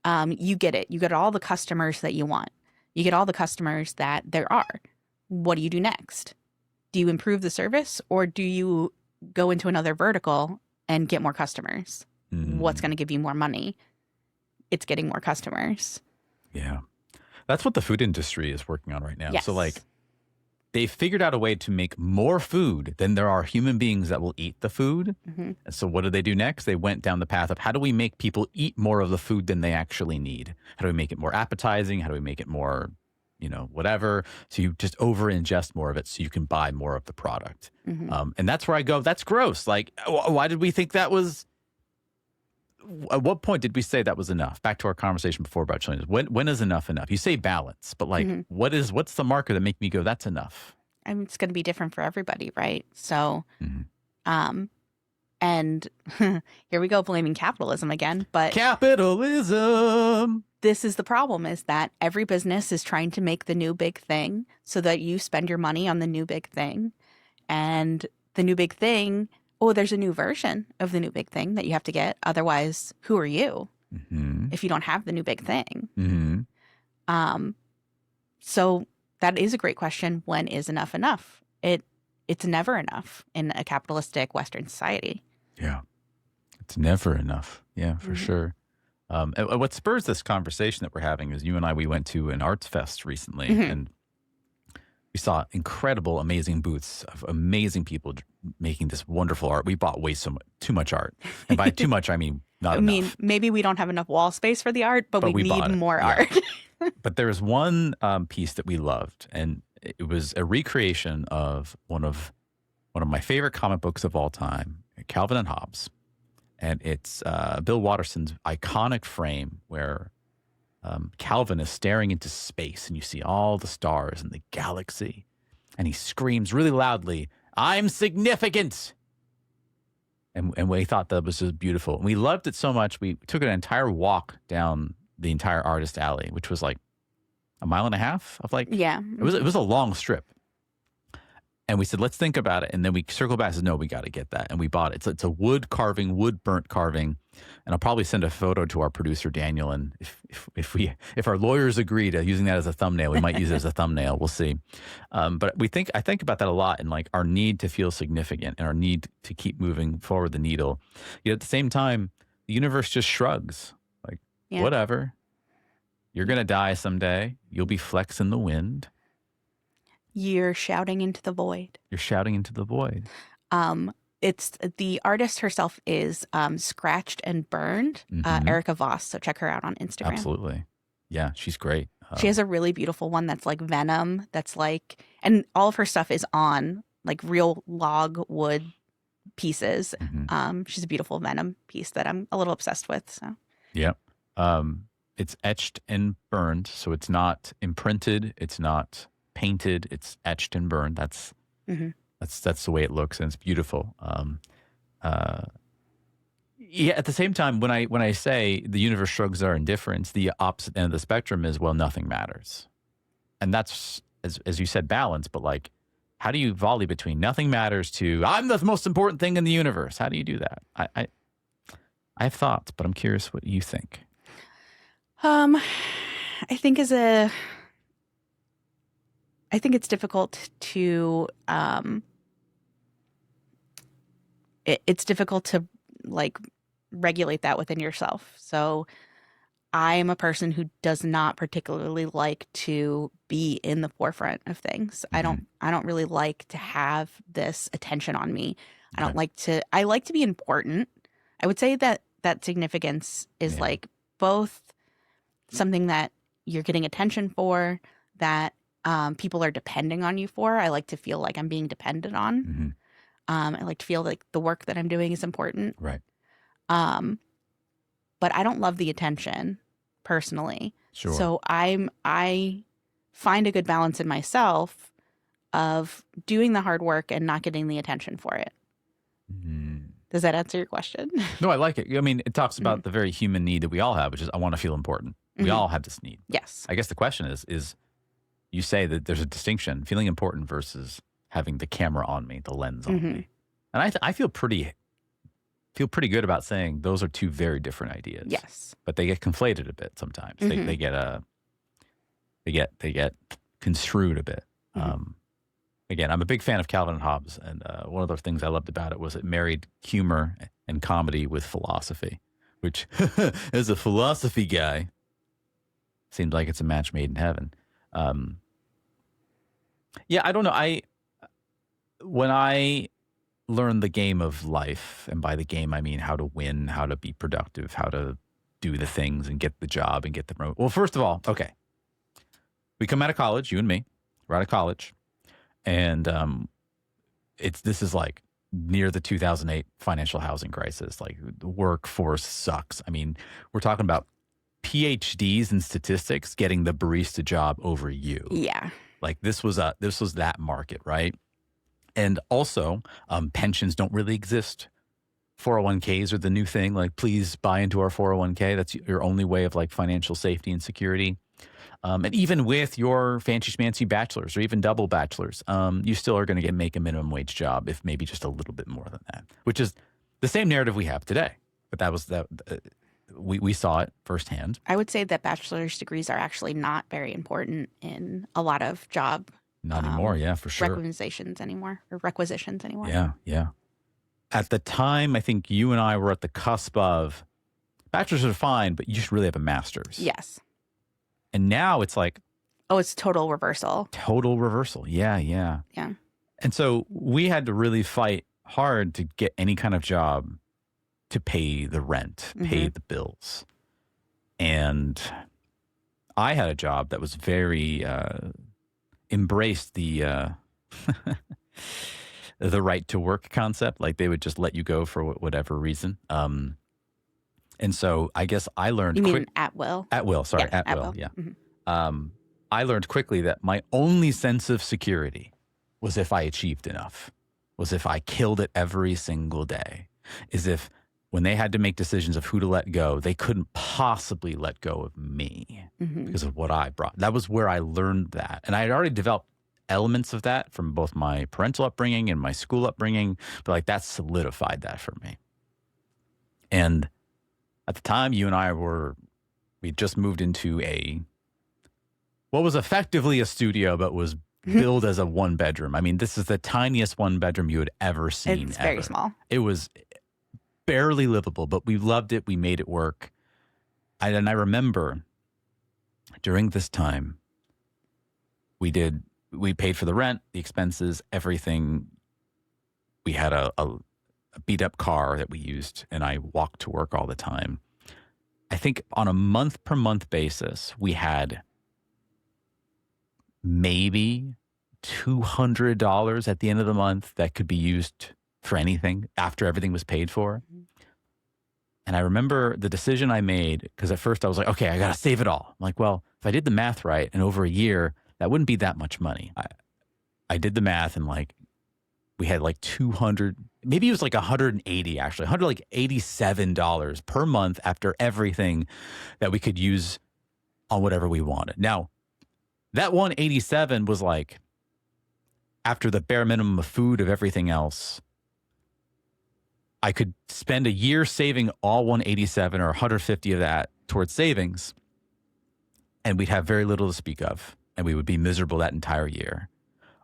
get it? You get all the customers that you want. You get all the customers that there are. What do you do next? Do you improve the service, or do you go into another vertical and get more customers? What's going to give you more money? It's getting more customers. Yeah. That's what the food industry is working on right now. Yes. So like they figured out a way to make more food than there are human beings that will eat the food. And so what did they do next? They went down the path of, how do we make people eat more of the food than they actually need? How do we make it more appetizing? How do we make it more, whatever? So you just over ingest more of it so you can buy more of the product. And that's where I go, that's gross. Like, why did we think that was at what point did we say that was enough? Back to our conversation before about trillionaires. When is enough enough? You say balance, but like, what's the marker that make me go, that's enough? I mean, it's going to be different for everybody, right? So, and here we go blaming capitalism again, but capitalism. This is the problem, is that every business is trying to make the new big thing so that you spend your money on the new big thing. And the new big thing, there's a new version of the new big thing that you have to get. Otherwise, who are you if you don't have the new big thing? So that is a great question. When is enough enough? It's never enough in a capitalistic Western society. Yeah, it's never enough. Yeah, for sure. And what spurs this conversation that we're having is you and I, we went to an arts fest recently and we saw incredible, amazing booths of amazing people making this wonderful art. We bought too much art. And by too much, I mean not enough. I mean, maybe we don't have enough wall space for the art, but we need more art. But there was one piece that we loved, and it was a recreation of one of my favorite comic books of all time, Calvin and Hobbes. And it's Bill Watterson's iconic frame where Calvin is staring into space and you see all the stars and the galaxy. And he screams really loudly, "I'm significant." And we thought that was just beautiful. And we loved it so much, we took an entire walk down the entire artist alley, which was like a mile and a half of like, it was a long strip. And we said, let's think about it. And then we circled back and said, no, we got to get that. And we bought it. It's a wood burnt carving. And I'll probably send a photo to our producer, Daniel. And if our lawyers agree to using that as a thumbnail, we might use it as a thumbnail. We'll see. But I think about that a lot, and like our need to feel significant and our need to keep moving forward the needle. Yet at the same time, the universe just shrugs. Like, whatever. You're going to die someday. You'll be flecks in the wind. You're shouting into the void. You're shouting into the void. It's the artist herself is Scratched and Burned, Erica Voss. So check her out on Instagram. Absolutely. Yeah, she's great. She has a really beautiful one that's like Venom. That's like, and all of her stuff is on like real log wood pieces. She's a beautiful Venom piece that I'm a little obsessed with. So yeah. It's etched and burned. So it's not imprinted. It's not painted. It's etched and burned. That's the way it looks, and it's beautiful. Yeah. At the same time, when I say the universe shrugs our indifference, the opposite end of the spectrum is, well, nothing matters, and that's as you said, balance. But like, how do you volley between nothing matters to I'm the most important thing in the universe? How do you do that? I have thoughts, but I'm curious what you think. I think it's difficult to it's difficult to like regulate that within yourself. So I am a person who does not particularly like to be in the forefront of things. I don't really like to have this attention on me. I like to be important. I would say that significance is like both something that you're getting attention for, that people are depending on you for. I like to feel like I'm being depended on. I like to feel like the work that I'm doing is important. Right. But I don't love the attention personally. Sure. So I find a good balance in myself of doing the hard work and not getting the attention for it. Does that answer your question? No, I like it. I mean, it talks about the very human need that we all have, which is I want to feel important. We all have this need. Yes. I guess the question is you say that there's a distinction, feeling important versus having the camera on me, the lens on me. And I feel pretty good about saying those are two very different ideas. Yes. But they get conflated a bit sometimes. They get construed a bit. Again, I'm a big fan of Calvin and Hobbes, and one of the things I loved about it was it married humor and comedy with philosophy, which, as a philosophy guy, seems like it's a match made in heaven. Yeah, I don't know. When I learned the game of life, and by the game I mean how to win, how to be productive, how to do the things and get the job and get the promotion. Well, first of all, okay, we come out of college, you and me, we're out of college. And this is like near the 2008 financial housing crisis. Like, the workforce sucks. I mean, we're talking about PhDs in statistics getting the barista job over you. Yeah. Like, this was that market, right? And also, pensions don't really exist. 401ks are the new thing. Like, please buy into our 401k. That's your only way of like financial safety and security. And even with your fancy schmancy bachelors or even double bachelors, you still are going to make a minimum wage job, if maybe just a little bit more than that, which is the same narrative we have today. But that was we saw it firsthand. I would say that bachelor's degrees are actually not very important in a lot of job. Not anymore. Yeah, for sure. Requisitions anymore. Yeah, yeah. At the time, I think you and I were at the cusp of bachelors are fine, but you should really have a master's. Yes. And now it's like, oh, it's total reversal. Total reversal. Yeah, yeah. Yeah. And so we had to really fight hard to get any kind of job to pay the rent, pay the bills. And I had a job that was very embraced the the right to work concept. Like, they would just let you go for whatever reason. And so I guess I learned... You mean at will? At will, sorry. Yeah, at will, yeah. Mm-hmm. I learned quickly that my only sense of security was if I achieved enough, was if I killed it every single day, is if when they had to make decisions of who to let go, they couldn't possibly let go of me because of what I brought. That was where I learned that. And I had already developed elements of that from both my parental upbringing and my school upbringing, but like that solidified that for me. And at the time, you and I we just moved into what was effectively a studio, but was billed as a 1-bedroom. I mean, this is the tiniest 1-bedroom you had ever seen. It's very small. It was barely livable, but we loved it. We made it work. And I remember during this time, we paid for the rent, the expenses, everything. We had a beat up car that we used, and I walked to work all the time. I think on a month per month basis, we had maybe $200 at the end of the month that could be used for anything after everything was paid for. And I remember the decision I made, because at first I was like, okay, I got to save it all. I'm like, well, if I did the math right, and over a year, that wouldn't be that much money. I did the math, and like, we had like 200, maybe it was like 180 actually, $187 per month after everything that we could use on whatever we wanted. Now, that 187 was like after the bare minimum of food, of everything else. I could spend a year saving all 187 or 150 of that towards savings, and we'd have very little to speak of, and we would be miserable that entire year.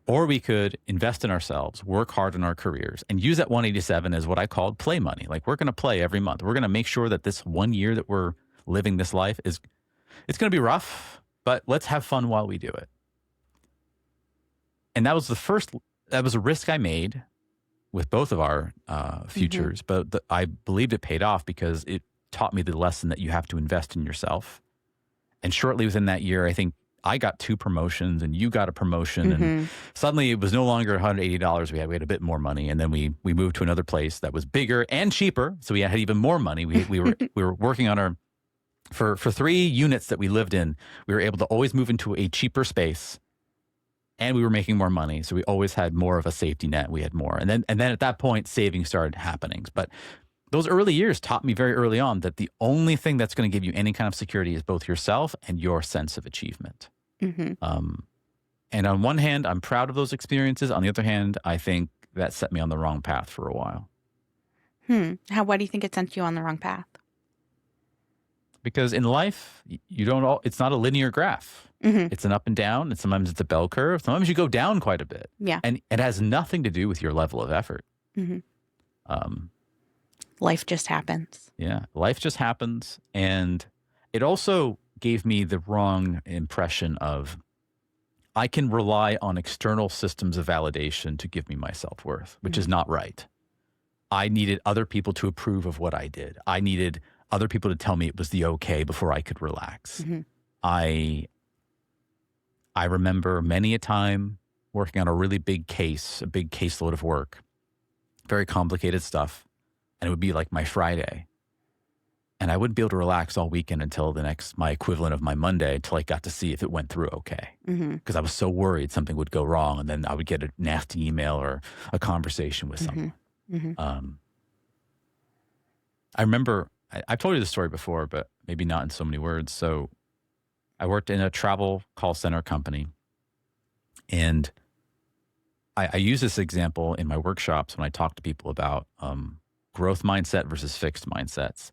Or we could invest in ourselves, work hard in our careers, and use that 187 as what I called play money. Like, we're going to play every month. We're going to make sure that this 1 year that we're living this life it's going to be rough, but let's have fun while we do it. And that was a risk I made with both of our futures, but I believed it paid off because it taught me the lesson that you have to invest in yourself. And shortly within that year, I think I got 2 promotions and you got a promotion, and suddenly it was no longer $180 we had a bit more money. And then we moved to another place that was bigger and cheaper. So we had even more money. We were working on for 3 units that we lived in, we were able to always move into a cheaper space, and we were making more money. So we always had more of a safety net. We had more. And then at that point, savings started happening. But those early years taught me very early on that the only thing that's going to give you any kind of security is both yourself and your sense of achievement. And on one hand, I'm proud of those experiences. On the other hand, I think that set me on the wrong path for a while. Why do you think it sent you on the wrong path? Because in life, it's not a linear graph. It's an up and down, and sometimes it's a bell curve. Sometimes you go down quite a bit. Yeah. And it has nothing to do with your level of effort. Life just happens. Yeah, life just happens. And it also gave me the wrong impression of I can rely on external systems of validation to give me my self-worth, which is not right. I needed other people to approve of what I did. I needed other people to tell me it was the okay before I could relax. I remember many a time working on a really big caseload of work, very complicated stuff. And it would be like my Friday. And I wouldn't be able to relax all weekend until my equivalent of my Monday, until I got to see if it went through okay. Because I was so worried something would go wrong, and then I would get a nasty email or a conversation with someone. I remember, I've told you this story before, but maybe not in so many words. So I worked in a travel call center company, and I use this example in my workshops when I talk to people about growth mindset versus fixed mindsets.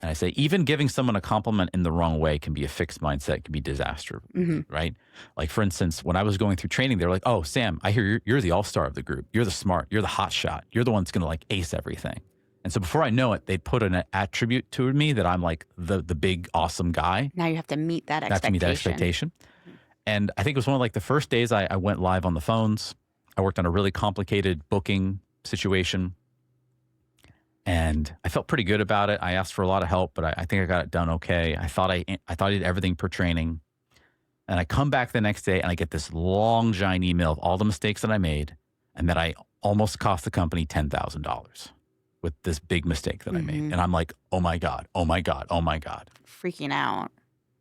And I say, even giving someone a compliment in the wrong way can be a fixed mindset, can be disaster, right? Like, for instance, when I was going through training, they were like, oh, Sam, I hear you're the all-star of the group. You're the smart. You're the hot shot. You're the one that's going to like ace everything. And so before I know it, they put an attribute to me that I'm like the big, awesome guy. Now you have to meet that expectation. I have to meet that expectation. And I think it was one of like the first days I went live on the phones. I worked on a really complicated booking situation. And I felt pretty good about it. I asked for a lot of help, but I think I got it done okay. I thought I did everything per training. And I come back the next day and I get this long, giant email of all the mistakes that I made and that I almost cost the company $10,000 with this big mistake that I made. And I'm like, oh my God, oh my God, oh my God. Freaking out.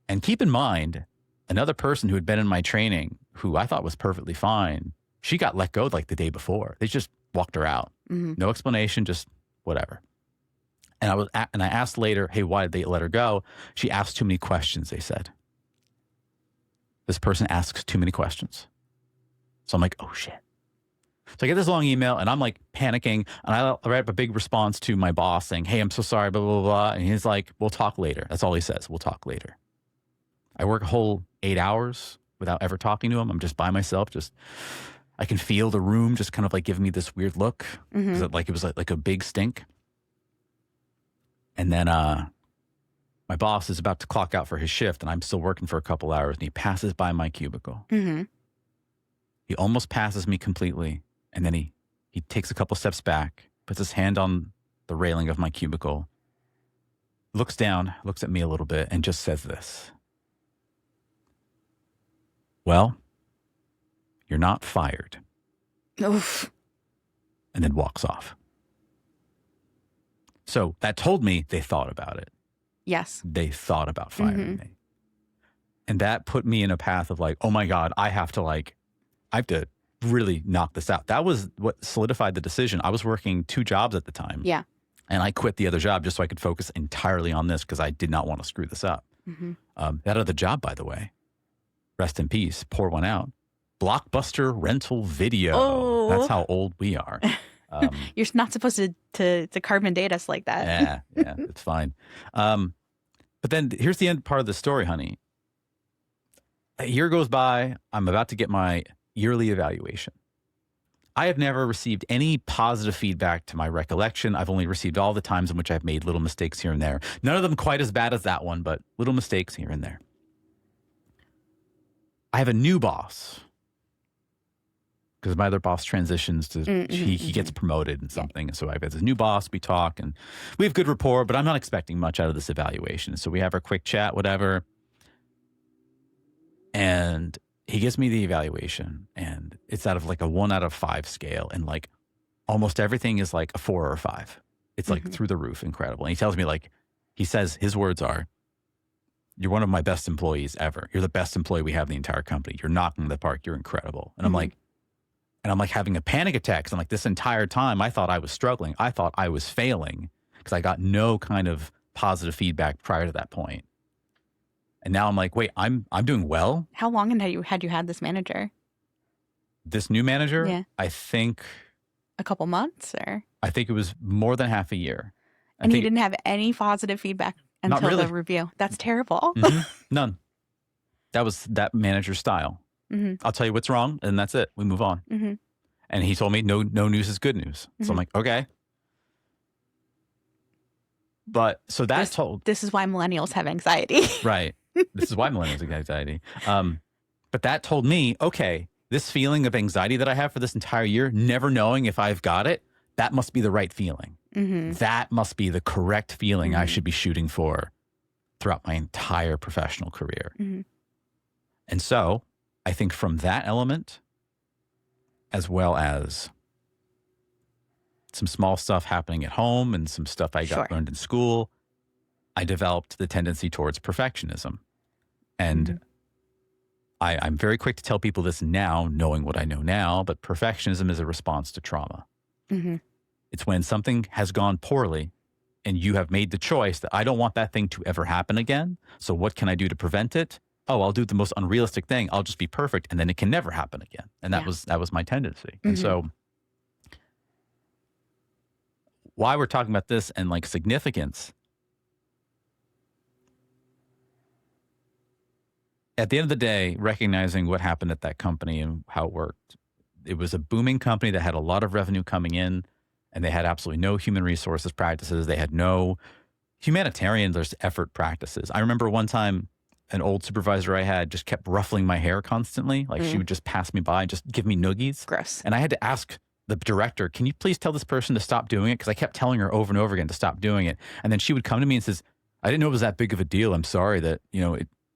And keep in mind, another person who had been in my training, who I thought was perfectly fine, she got let go like the day before. They just walked her out. No explanation, just whatever. And I asked later, hey, why did they let her go? She asked too many questions, they said. This person asks too many questions. So I'm like, oh shit. So I get this long email and I'm like panicking, and I write up a big response to my boss saying, hey, I'm so sorry, blah, blah, blah. And he's like, we'll talk later. That's all he says. We'll talk later. I work a whole 8 hours without ever talking to him. I'm just by myself. I can feel the room just kind of like giving me this weird look. It was like a big stink. And then my boss is about to clock out for his shift, and I'm still working for a couple hours, and he passes by my cubicle. He almost passes me completely, and then he takes a couple steps back, puts his hand on the railing of my cubicle, looks down, looks at me a little bit, and just says this. Well, you're not fired. Oof. And then walks off. So that told me they thought about it. Yes. They thought about firing me. And that put me in a path of like, oh my God, I have to really knock this out. That was what solidified the decision. I was working 2 jobs at the time. Yeah. And I quit the other job just so I could focus entirely on this because I did not want to screw this up. That other job, by the way, rest in peace, pour one out. Blockbuster Rental Video. Oh. That's how old we are. You're not supposed to carbon date us like that. Yeah, it's fine. But then here's the end part of the story, honey. A year goes by. I'm about to get my yearly evaluation. I have never received any positive feedback to my recollection. I've only received all the times in which I've made little mistakes here and there. None of them quite as bad as that one, but little mistakes here and there. I have a new boss. Because my other boss transitions to, he gets promoted and something. And so I've got this new boss, we talk, and we have good rapport, but I'm not expecting much out of this evaluation. So we have our quick chat, whatever. And he gives me the evaluation, and it's out of like a 1 out of 5 scale. And like almost everything is like a 4 or a 5. It's like through the roof, incredible. And he tells me, like, he says, his words are, you're one of my best employees ever. You're the best employee we have in the entire company. You're knocking the park. You're incredible. And I'm like, having a panic attack. I'm like, this entire time, I thought I was struggling. I thought I was failing because I got no kind of positive feedback prior to that point. And now I'm like, wait, I'm doing well. How long had you had this manager? This new manager? Yeah. I think a couple months, or I think it was more than half a year. And he didn't have any positive feedback until the review. That's terrible. None. That was that manager's style. I'll tell you what's wrong, and that's it. We move on. And he told me no news is good news. So I'm like, okay. But so this is why millennials have anxiety. Right. This is why millennials have anxiety. But that told me, okay, this feeling of anxiety that I have for this entire year, never knowing if I've got it, that must be the right feeling. That must be the correct feeling I should be shooting for throughout my entire professional career. And so I think from that element, as well as some small stuff happening at home and some stuff I got learned in school, I developed the tendency towards perfectionism. And I'm very quick to tell people this now, knowing what I know now, but perfectionism is a response to trauma. It's when something has gone poorly and you have made the choice that I don't want that thing to ever happen again. So what can I do to prevent it? Oh, I'll do the most unrealistic thing. I'll just be perfect, and then it can never happen again. And that was my tendency. And so why we're talking about this and like significance, at the end of the day, recognizing what happened at that company and how it worked, it was a booming company that had a lot of revenue coming in, and they had absolutely no human resources practices. They had no humanitarian effort practices. I remember one time an old supervisor I had just kept ruffling my hair constantly. Like she would just pass me by and just give me noogies. Gross. And I had to ask the director, can you please tell this person to stop doing it? Because I kept telling her over and over again to stop doing it. And then she would come to me and says, I didn't know it was that big of a deal. I'm sorry that,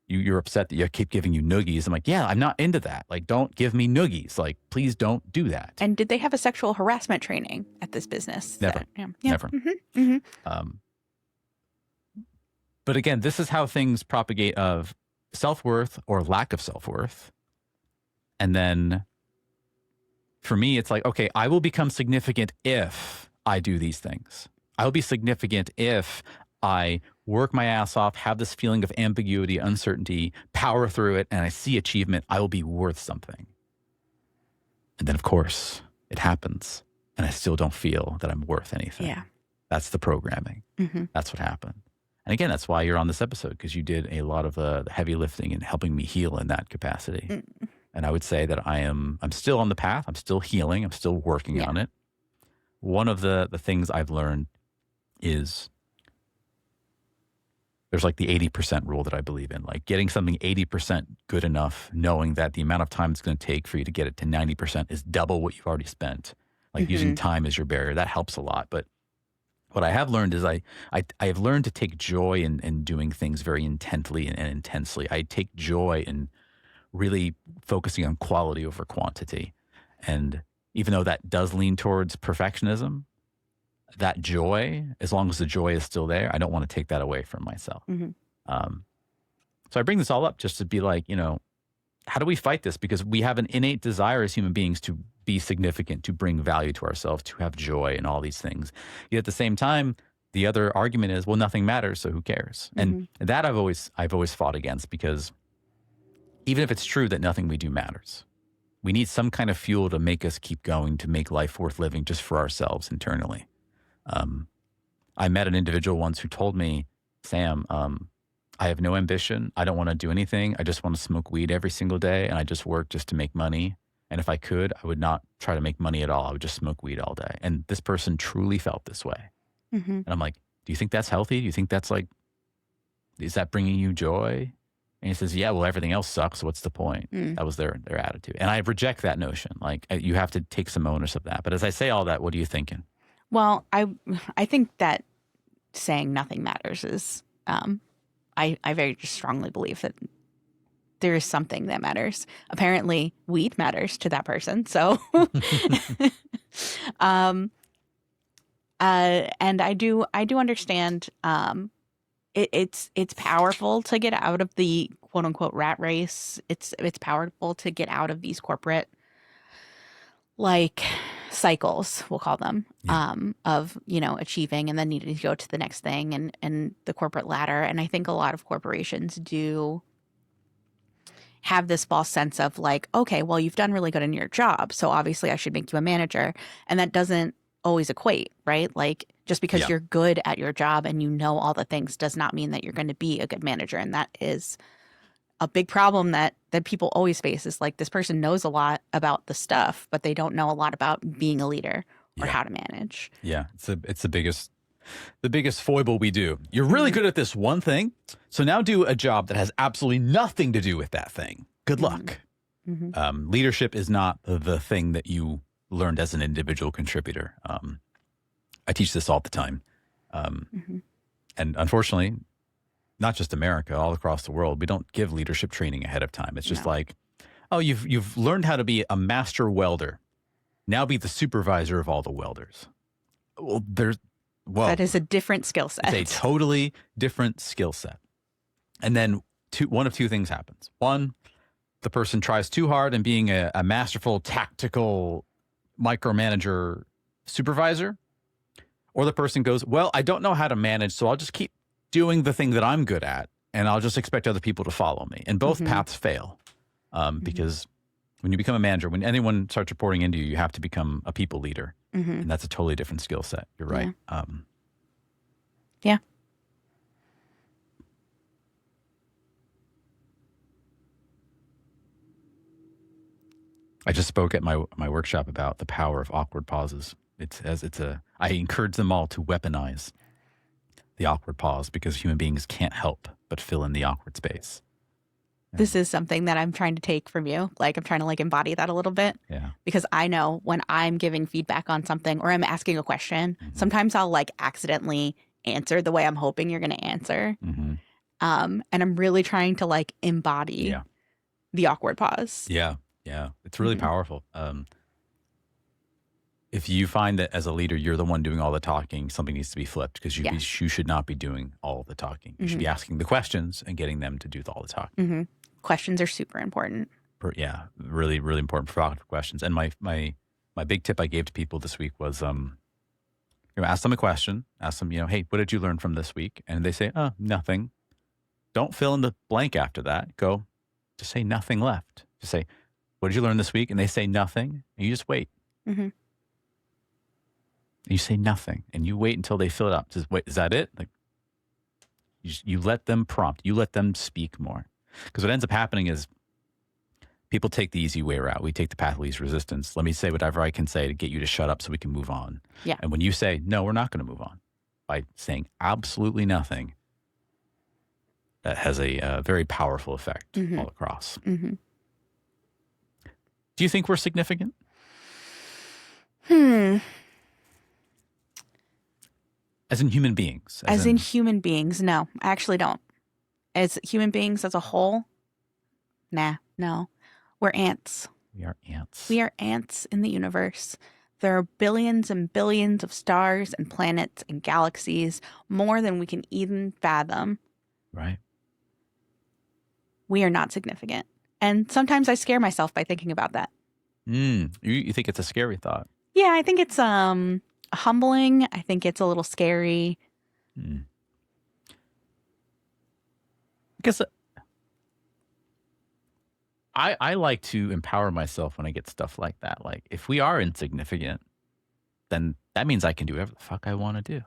you're upset that I keep giving you noogies. I'm like, yeah, I'm not into that. Like, don't give me noogies. Like, please don't do that. And did they have a sexual harassment training at this business? Never. Never. But again, this is how things propagate of self-worth or lack of self-worth. And then for me, it's like, okay, I will become significant if I do these things. I will be significant if I work my ass off, have this feeling of ambiguity, uncertainty, power through it, and I see achievement. I will be worth something. And then, of course, it happens, and I still don't feel that I'm worth anything. Yeah. That's the programming. That's what happened. And again, that's why you're on this episode, because you did a lot of the heavy lifting and helping me heal in that capacity. And I would say that I'm still on the path. I'm still healing. I'm still working on it. One of the things I've learned is there's like the 80% rule that I believe in, like getting something 80% good enough, knowing that the amount of time it's going to take for you to get it to 90% is double what you've already spent. Like using time as your barrier, that helps a lot. But what I have learned is I have learned to take joy in doing things very intently and intensely. I take joy in really focusing on quality over quantity. And even though that does lean towards perfectionism, that joy, as long as the joy is still there, I don't want to take that away from myself. So I bring this all up just to be like, how do we fight this? Because we have an innate desire as human beings to be significant, to bring value to ourselves, to have joy and all these things. Yet at the same time, the other argument is, well, nothing matters, so who cares? And that I've always fought against, because even if it's true that nothing we do matters, we need some kind of fuel to make us keep going, to make life worth living just for ourselves internally. I met an individual once who told me, Sam, I have no ambition. I don't want to do anything. I just want to smoke weed every single day, and I just work just to make money. And if I could, I would not try to make money at all. I would just smoke weed all day. And this person truly felt this way. And I'm like, do you think that's healthy? Do you think that's like, is that bringing you joy? And he says, yeah, well, everything else sucks. What's the point? That was their attitude. And I reject that notion. Like, you have to take some ownership of that. But as I say all that, what are you thinking? Well, I think that saying nothing matters is, I very strongly believe that there is something that matters. Apparently, weed matters to that person. So, and I do understand. It's powerful to get out of the quote unquote rat race. It's powerful to get out of these corporate cycles, we'll call them, of, achieving and then needing to go to the next thing and the corporate ladder. And I think a lot of corporations do have this false sense of like, okay, well, you've done really good in your job, so obviously I should make you a manager. And that doesn't always equate, right? Like, just because you're good at your job and you know all the things does not mean that you're going to be a good manager. And that is a big problem that people always face, is like, this person knows a lot about the stuff, but they don't know a lot about being a leader or how to manage. Yeah, it's the biggest foible we do. You're really good at this one thing, so now do a job that has absolutely nothing to do with that thing. Good luck. Leadership is not the thing that you learned as an individual contributor. I teach this all the time. And unfortunately, not just America, all across the world, we don't give leadership training ahead of time. It's just like, oh, you've learned how to be a master welder. Now be the supervisor of all the welders. Well, that is a different skill set. It's a totally different skill set. And then one of two things happens. One, the person tries too hard and being a masterful, tactical micromanager supervisor, or the person goes, well, I don't know how to manage, so I'll just keep doing the thing that I'm good at, and I'll just expect other people to follow me. And both paths fail because when you become a manager, when anyone starts reporting into you, you have to become a people leader. And that's a totally different skill set. You're right. Yeah. I just spoke at my workshop about the power of awkward pauses. I encourage them all to weaponize the awkward pause because human beings can't help but fill in the awkward space. This is something that I'm trying to take from you. Like I'm trying to embody that a little bit. Yeah. Because I know when I'm giving feedback on something or I'm asking a question, sometimes I'll accidentally answer the way I'm hoping you're going to answer. And I'm really trying to embody the awkward pause. Yeah. Yeah. It's really powerful. If you find that as a leader, you're the one doing all the talking, something needs to be flipped because you should not be doing all the talking. You should be asking the questions and getting them to do all the talking. Questions are super important. Yeah, really, really important provocative questions. And my big tip I gave to people this week was, ask them a question. Ask them, hey, what did you learn from this week? And they say, oh, nothing. Don't fill in the blank after that. Just say nothing left. Just say, what did you learn this week? And they say nothing. And you just wait. And you say nothing. And you wait until they fill it up. Just wait, is that it? You let them prompt. You let them speak more. Because what ends up happening is people take the easy way route. We take the path of least resistance. Let me say whatever I can say to get you to shut up so we can move on. Yeah. And when you say, no, we're not going to move on, by saying absolutely nothing, that has a very powerful effect all across. Do you think we're significant? As in human beings? As in human beings, no. I actually don't. As human beings as a whole, no. We're ants. We are ants. We are ants in the universe. There are billions and billions of stars and planets and galaxies, more than we can even fathom. Right. We are not significant. And sometimes I scare myself by thinking about that. You think it's a scary thought? Yeah, I think it's humbling. I think it's a little scary. Because I like to empower myself when I get stuff like that. Like, if we are insignificant, then that means I can do whatever the fuck I want to do.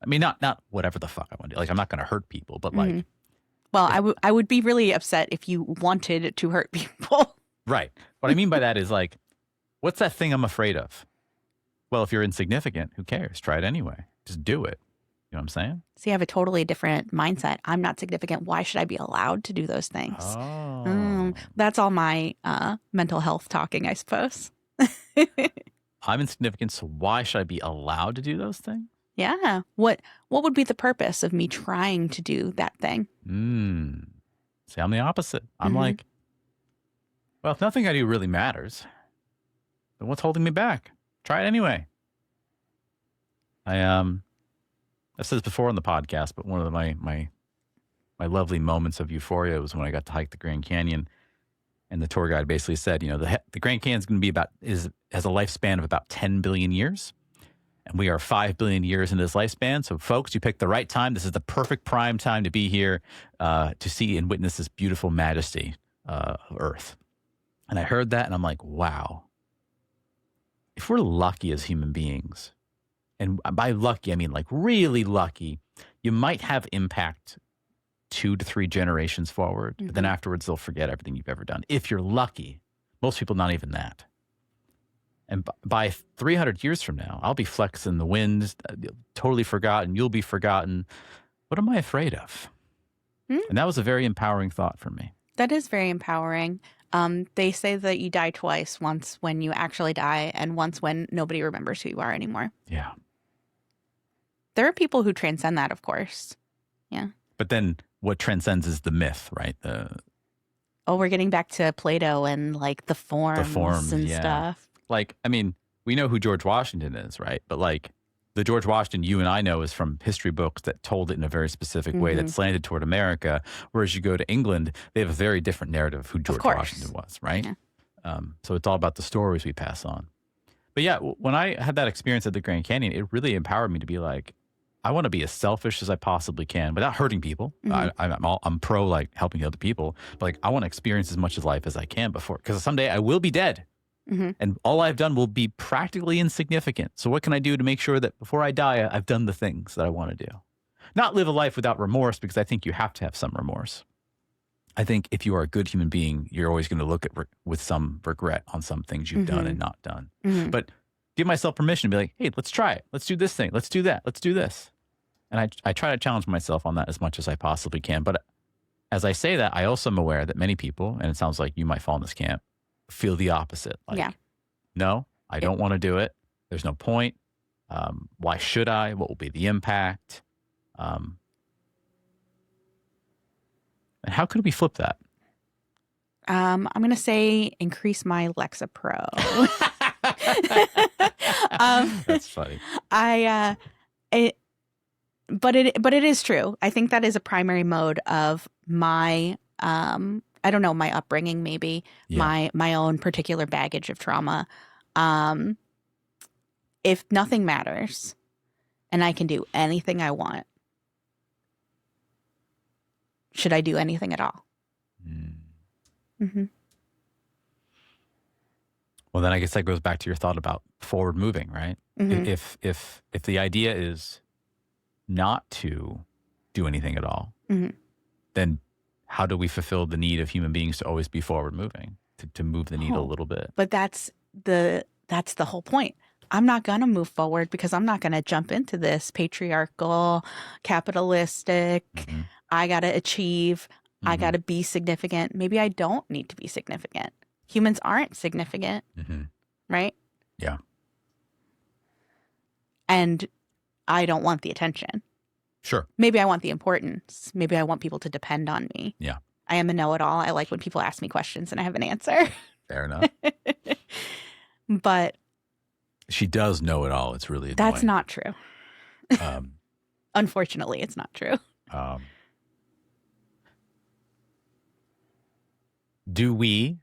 I mean, not whatever the fuck I want to do. Like, I'm not going to hurt people, but Well, I would be really upset if you wanted to hurt people. Right. What I mean by that is what's that thing I'm afraid of? Well, if you're insignificant, who cares? Try it anyway. Just do it. You know what I'm saying? See, I have a totally different mindset. I'm not significant. Why should I be allowed to do those things? That's all my mental health talking, I suppose. I'm insignificant, so why should I be allowed to do those things? Yeah. What would be the purpose of me trying to do that thing? See, I'm the opposite. I'm well, if nothing I do really matters, then what's holding me back? Try it anyway. I've said this before on the podcast, but one of my lovely moments of euphoria was when I got to hike the Grand Canyon, and the tour guide basically said, the Grand Canyon is going to be has a lifespan of about 10 billion years, and we are 5 billion years into this lifespan. So, folks, you picked the right time. This is the perfect prime time to be here to see and witness this beautiful majesty of Earth. And I heard that, and I'm like, wow. If we're lucky as human beings, and by lucky, I mean really lucky, you might have impact 2 to 3 generations forward, but then afterwards they'll forget everything you've ever done. If you're lucky. Most people, not even that. And by 300 years from now, I'll be flexing the winds, totally forgotten. You'll be forgotten. What am I afraid of? And that was a very empowering thought for me. That is very empowering. They say that you die twice, once when you actually die and once when nobody remembers who you are anymore. Yeah. There are people who transcend that, of course. Yeah. But then what transcends is the myth, right? We're getting back to Plato and the forms and stuff. We we know who George Washington is, right? But like the George Washington you and I know is from history books that told it in a very specific way that slanted toward America. Whereas you go to England, they have a very different narrative of who George Washington was, right? Yeah. So it's all about the stories we pass on. But yeah, when I had that experience at the Grand Canyon, it really empowered me to be like, I want to be as selfish as I possibly can without hurting people. I'm pro like helping other people, but like I want to experience as much of life as I can before, because someday I will be dead. And all I've done will be practically insignificant. So what can I do to make sure that before I die, I've done the things that I want to do? Not live a life without remorse, because I think you have to have some remorse. I think if you are a good human being, you're always going to look at with some regret on some things you've done and not done. But give myself permission to be like, hey, let's try it. Let's do this thing. Let's do that. Let's do this. And I try to challenge myself on that as much as I possibly can. But as I say that, I also am aware that many people, and it sounds like you might fall in this camp, feel the opposite. Like, no, I don't want to do it. There's no point. Why should I? What will be the impact? And how could we flip that? I'm going to say increase my Lexapro. That's funny. But it is true. I think that is a primary mode of my I don't know, my upbringing, maybe my own particular baggage of trauma. If nothing matters and I can do anything I want, should I do anything at all? Well, then I guess that goes back to your thought about forward moving, right? If the idea is not to do anything at all, then how do we fulfill the need of human beings to always be forward moving, to move the needle a little bit? But that's the whole point. I'm not going to move forward because I'm not going to jump into this patriarchal, capitalistic, I got to achieve, I got to be significant. Maybe I don't need to be significant. Humans aren't significant, right? Yeah. And I don't want the attention. Sure. Maybe I want the importance. Maybe I want people to depend on me. Yeah. I am a know-it-all. I like when people ask me questions and I have an answer. Fair enough. But she does know it all. It's really annoying. That's not true. Unfortunately, it's not true. Do we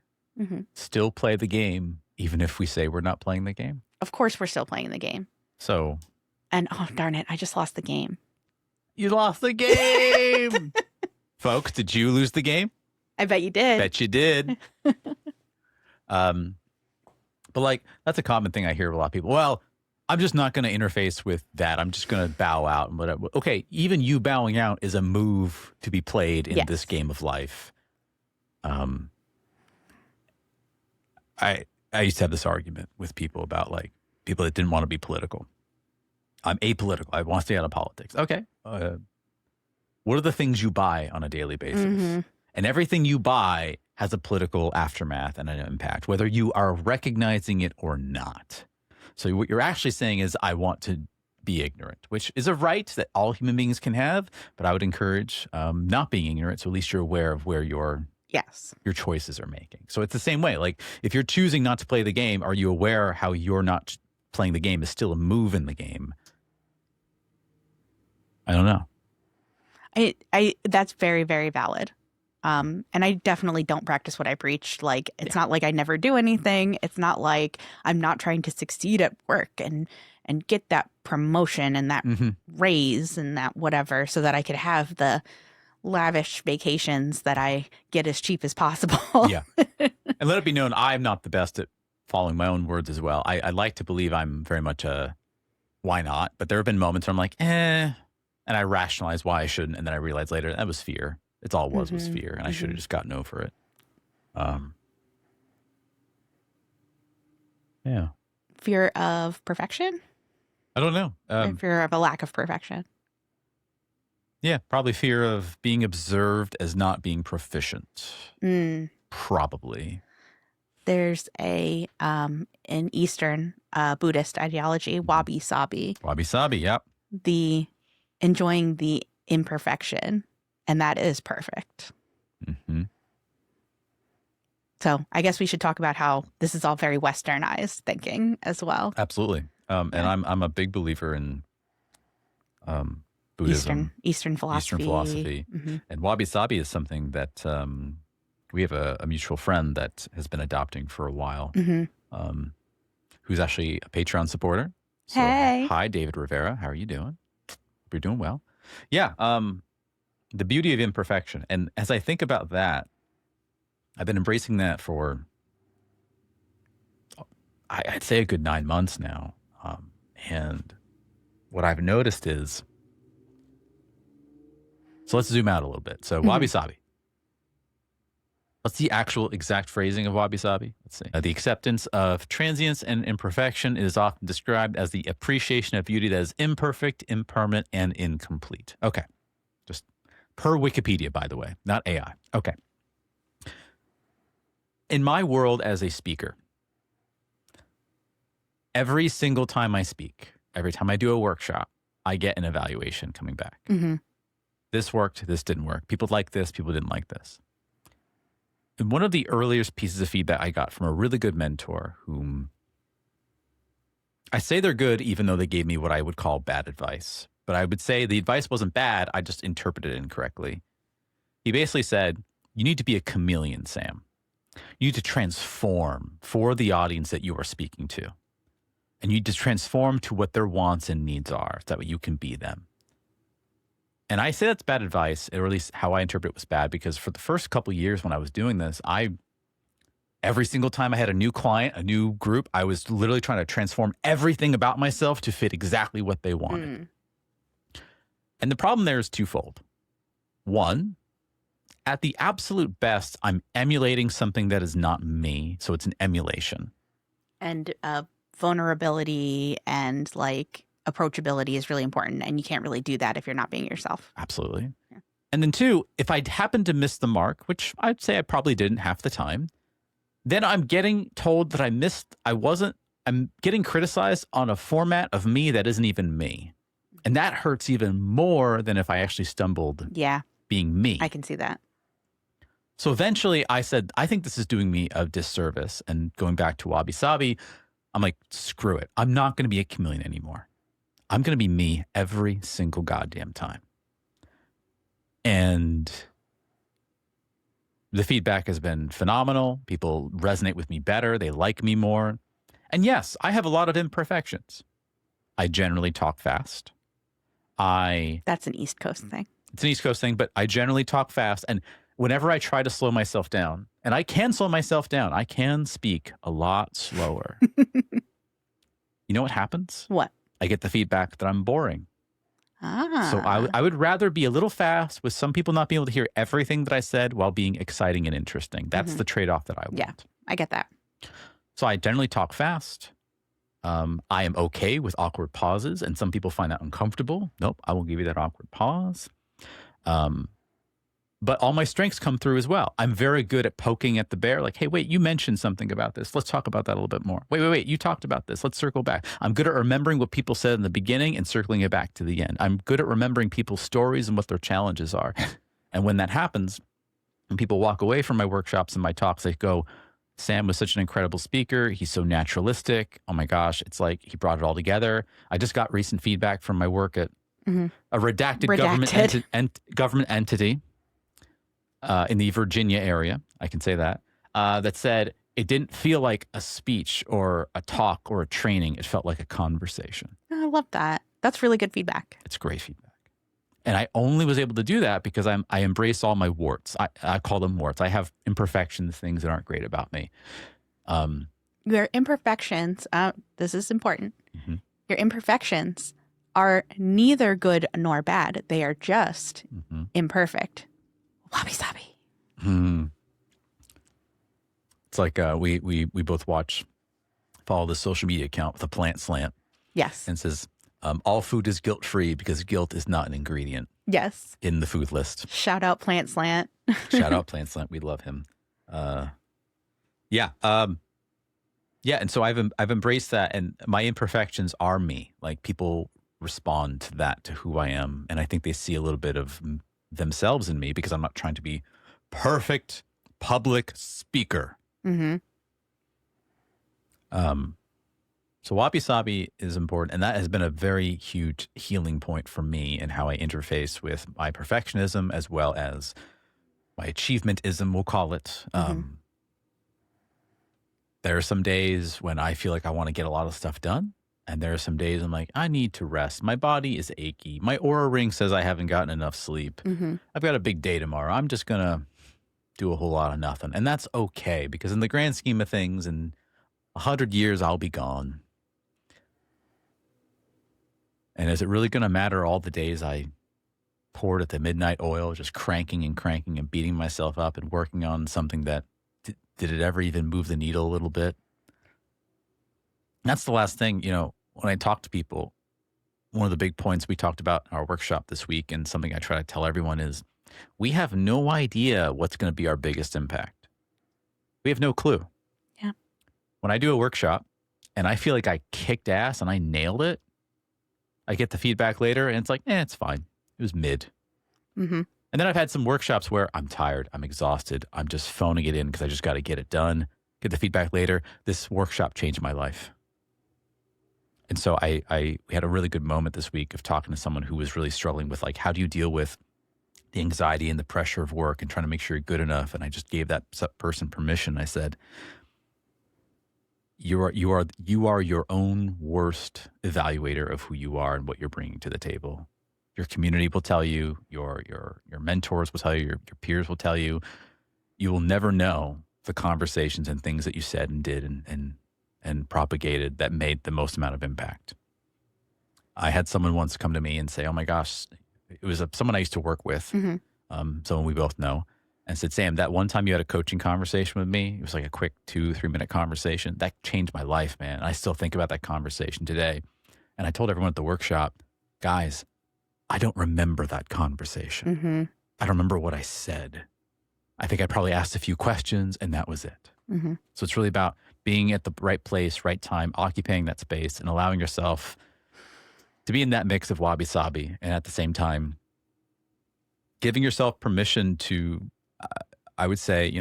still play the game even if we say we're not playing the game? Of course we're still playing the game. So. And oh, darn it, I just lost the game. You lost the game. Folks, did you lose the game? I bet you did. Bet you did. But like, that's a common thing I hear of a lot of people. Well, I'm just not going to interface with that. I'm just going to bow out and whatever. Okay, even you bowing out is a move to be played in this game of life. I used to have this argument with people about like people that didn't want to be political. I'm apolitical. I want to stay out of politics. Okay. What are the things you buy on a daily basis? And everything you buy has a political aftermath and an impact, whether you are recognizing it or not. So what you're actually saying is, I want to be ignorant, which is a right that all human beings can have. But I would encourage not being ignorant, so at least you're aware of where your choices are making. So it's the same way. Like if you're choosing not to play the game, are you aware how you're not playing the game is still a move in the game? I don't know. That's very, very valid. And I definitely don't practice what I preach. Like, it's not like I never do anything. It's not like I'm not trying to succeed at work and get that promotion and that raise and that whatever so that I could have the lavish vacations that I get as cheap as possible. Yeah. And let it be known, I'm not the best at following my own words as well. I like to believe I'm very much a why not? But there have been moments where I'm like, and I rationalize why I shouldn't. And then I realized later that was fear. It's all it was fear. And I should have just gotten over it. Yeah. Fear of perfection? I don't know. Or fear of a lack of perfection? Yeah, probably fear of being observed as not being proficient. Probably. There's an Eastern Buddhist ideology, wabi-sabi. Wabi-sabi, yep. The enjoying the imperfection, and that is perfect. So I guess we should talk about how this is all very westernized thinking as well. Absolutely. And I'm a big believer in Buddhism, Eastern philosophy. Mm-hmm. And wabi-sabi is something that we have a mutual friend that has been adopting for a while, who's actually a Patreon supporter. So, hey. Hi, David Rivera. How are you doing? Hope you're doing well. Yeah. The beauty of imperfection. And as I think about that, I've been embracing that for, I'd say, a good 9 months now. And what I've noticed is, so let's zoom out a little bit. So wabi-sabi. What's the actual exact phrasing of wabi-sabi? Let's see. The acceptance of transience and imperfection is often described as the appreciation of beauty that is imperfect, impermanent, and incomplete. Okay. Just per Wikipedia, by the way, not AI. Okay. In my world as a speaker, every single time I speak, every time I do a workshop, I get an evaluation coming back. Mm-hmm. This worked, this didn't work. People liked this, people didn't like this. And one of the earliest pieces of feedback I got from a really good mentor, whom I say they're good, even though they gave me what I would call bad advice. But I would say the advice wasn't bad, I just interpreted it incorrectly. He basically said, you need to be a chameleon, Sam. You need to transform for the audience that you are speaking to. And you need to transform to what their wants and needs are, so that way you can be them. And I say that's bad advice, or at least how I interpret it was bad, because for the first couple of years when I was doing this, every single time I had a new client, a new group, I was literally trying to transform everything about myself to fit exactly what they wanted. And the problem there is twofold. One, at the absolute best, I'm emulating something that is not me, so it's an emulation. And vulnerability and like approachability is really important, and you can't really do that if you're not being yourself. Absolutely. Yeah. And then two, if I happen to miss the mark, which I'd say I probably didn't half the time, then I'm getting told that I'm getting criticized on a format of me that isn't even me. And that hurts even more than if I actually stumbled being me. I can see that. So eventually I said, I think this is doing me a disservice. And going back to wabi-sabi, I'm like, screw it. I'm not going to be a chameleon anymore. I'm going to be me every single goddamn time. And the feedback has been phenomenal. People resonate with me better. They like me more. And yes, I have a lot of imperfections. I generally talk fast. That's an East Coast thing. It's an East Coast thing, but I generally talk fast. And whenever I try to slow myself down, and I can slow myself down, I can speak a lot slower. You know what happens? What? I get the feedback that I'm boring. Ah. So I would rather be a little fast with some people not being able to hear everything that I said while being exciting and interesting. That's the trade-off that I want. Yeah, I get that. So I generally talk fast. I am okay with awkward pauses, and some people find that uncomfortable. Nope, I won't give you that awkward pause. But all my strengths come through as well. I'm very good at poking at the bear. Like, hey, wait, you mentioned something about this. Let's talk about that a little bit more. Wait, you talked about this. Let's circle back. I'm good at remembering what people said in the beginning and circling it back to the end. I'm good at remembering people's stories and what their challenges are. And when that happens, when people walk away from my workshops and my talks, they go, Sam was such an incredible speaker. He's so naturalistic. Oh my gosh, it's like he brought it all together. I just got recent feedback from my work at a redacted. Government entity. In the Virginia area, I can say that, that said it didn't feel like a speech or a talk or a training. It felt like a conversation. I love that. That's really good feedback. It's great feedback. And I only was able to do that because I embrace all my warts. I call them warts. I have imperfections, things that aren't great about me. Your imperfections, this is important. Your imperfections are neither good nor bad. They are just imperfect. Wabi-sabi. It's like we both follow the social media account with a plant slant. Yes. And it says, all food is guilt-free because guilt is not an ingredient. Yes. In the food list. Shout out Plant Slant. Shout out Plant Slant. We love him. Yeah. And so I've embraced that, and my imperfections are me. Like, people respond to that, to who I am. And I think they see a little bit of themselves in me because I'm not trying to be perfect public speaker. Mm-hmm. So wabi-sabi is important, and that has been a very huge healing point for me in how I interface with my perfectionism as well as my achievementism, we'll call it. There are some days when I feel like I want to get a lot of stuff done, and there are some days I'm like, I need to rest. My body is achy. My Aura ring says I haven't gotten enough sleep. I've got a big day tomorrow. I'm just going to do a whole lot of nothing. And that's okay, because in the grand scheme of things, in 100 years, I'll be gone. And is it really going to matter all the days I poured at the midnight oil, just cranking and beating myself up and working on something that, did it ever even move the needle a little bit? And that's the last thing, when I talk to people, one of the big points we talked about in our workshop this week, and something I try to tell everyone is, we have no idea what's going to be our biggest impact. We have no clue. Yeah. When I do a workshop and I feel like I kicked ass and I nailed it, I get the feedback later and it's like, it's fine. It was mid. Mm-hmm. And then I've had some workshops where I'm tired, I'm exhausted, I'm just phoning it in because I just got to get it done. Get the feedback later. This workshop changed my life. And so we had a really good moment this week of talking to someone who was really struggling with, like, how do you deal with the anxiety and the pressure of work and trying to make sure you're good enough? And I just gave that person permission. I said, you are your own worst evaluator of who you are and what you're bringing to the table. Your community will tell you, your mentors will tell you, your peers will tell you. You will never know the conversations and things that you said and did and propagated that made the most amount of impact. I had someone once come to me and say, oh my gosh, it was someone I used to work with, someone we both know, and said, Sam, that one time you had a coaching conversation with me, it was like a quick 2-3 minute conversation. That changed my life, man. And I still think about that conversation today. And I told everyone at the workshop, guys, I don't remember that conversation. I don't remember what I said. I think I probably asked a few questions and that was it. So it's really about being at the right place, right time, occupying that space and allowing yourself to be in that mix of wabi-sabi, and at the same time, giving yourself permission to, I would say,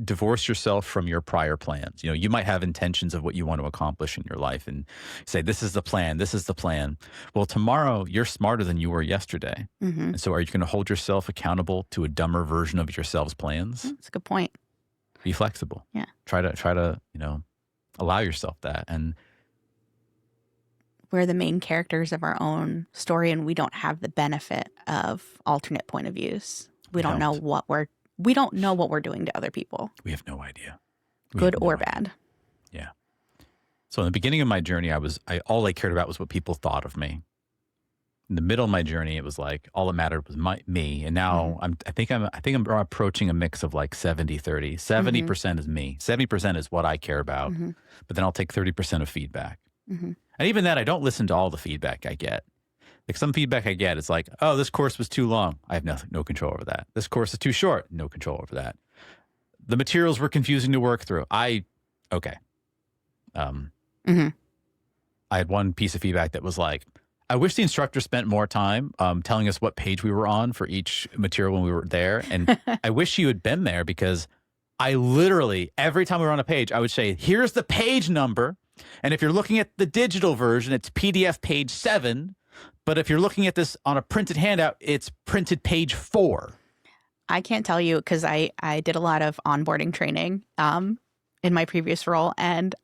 divorce yourself from your prior plans. You might have intentions of what you want to accomplish in your life and say, this is the plan, this is the plan. Well, tomorrow you're smarter than you were yesterday. And so are you going to hold yourself accountable to a dumber version of yourself's plans? That's a good point. Be flexible. Yeah. Try to, allow yourself that. And we're the main characters of our own story, and we don't have the benefit of alternate point of views. We don't know what we're doing to other people. We have no idea. Good or bad. Yeah. So in the beginning of my journey, all I cared about was what people thought of me. In the middle of my journey, it was like all that mattered was me. And now I think I'm approaching a mix of like 70-30. 70% is me. 70% is what I care about. But then I'll take 30% of feedback. And even then, I don't listen to all the feedback I get. Like some feedback I get, it's like, oh, this course was too long. I have no control over that. This course is too short. No control over that. The materials were confusing to work through. Okay. I had one piece of feedback that was like, I wish the instructor spent more time telling us what page we were on for each material when we were there. And I wish you had been there, because I literally, every time we were on a page, I would say, here's the page number. And if you're looking at the digital version, it's PDF page 7. But if you're looking at this on a printed handout, it's printed page 4. I can't tell you, because I did a lot of onboarding training in my previous role. And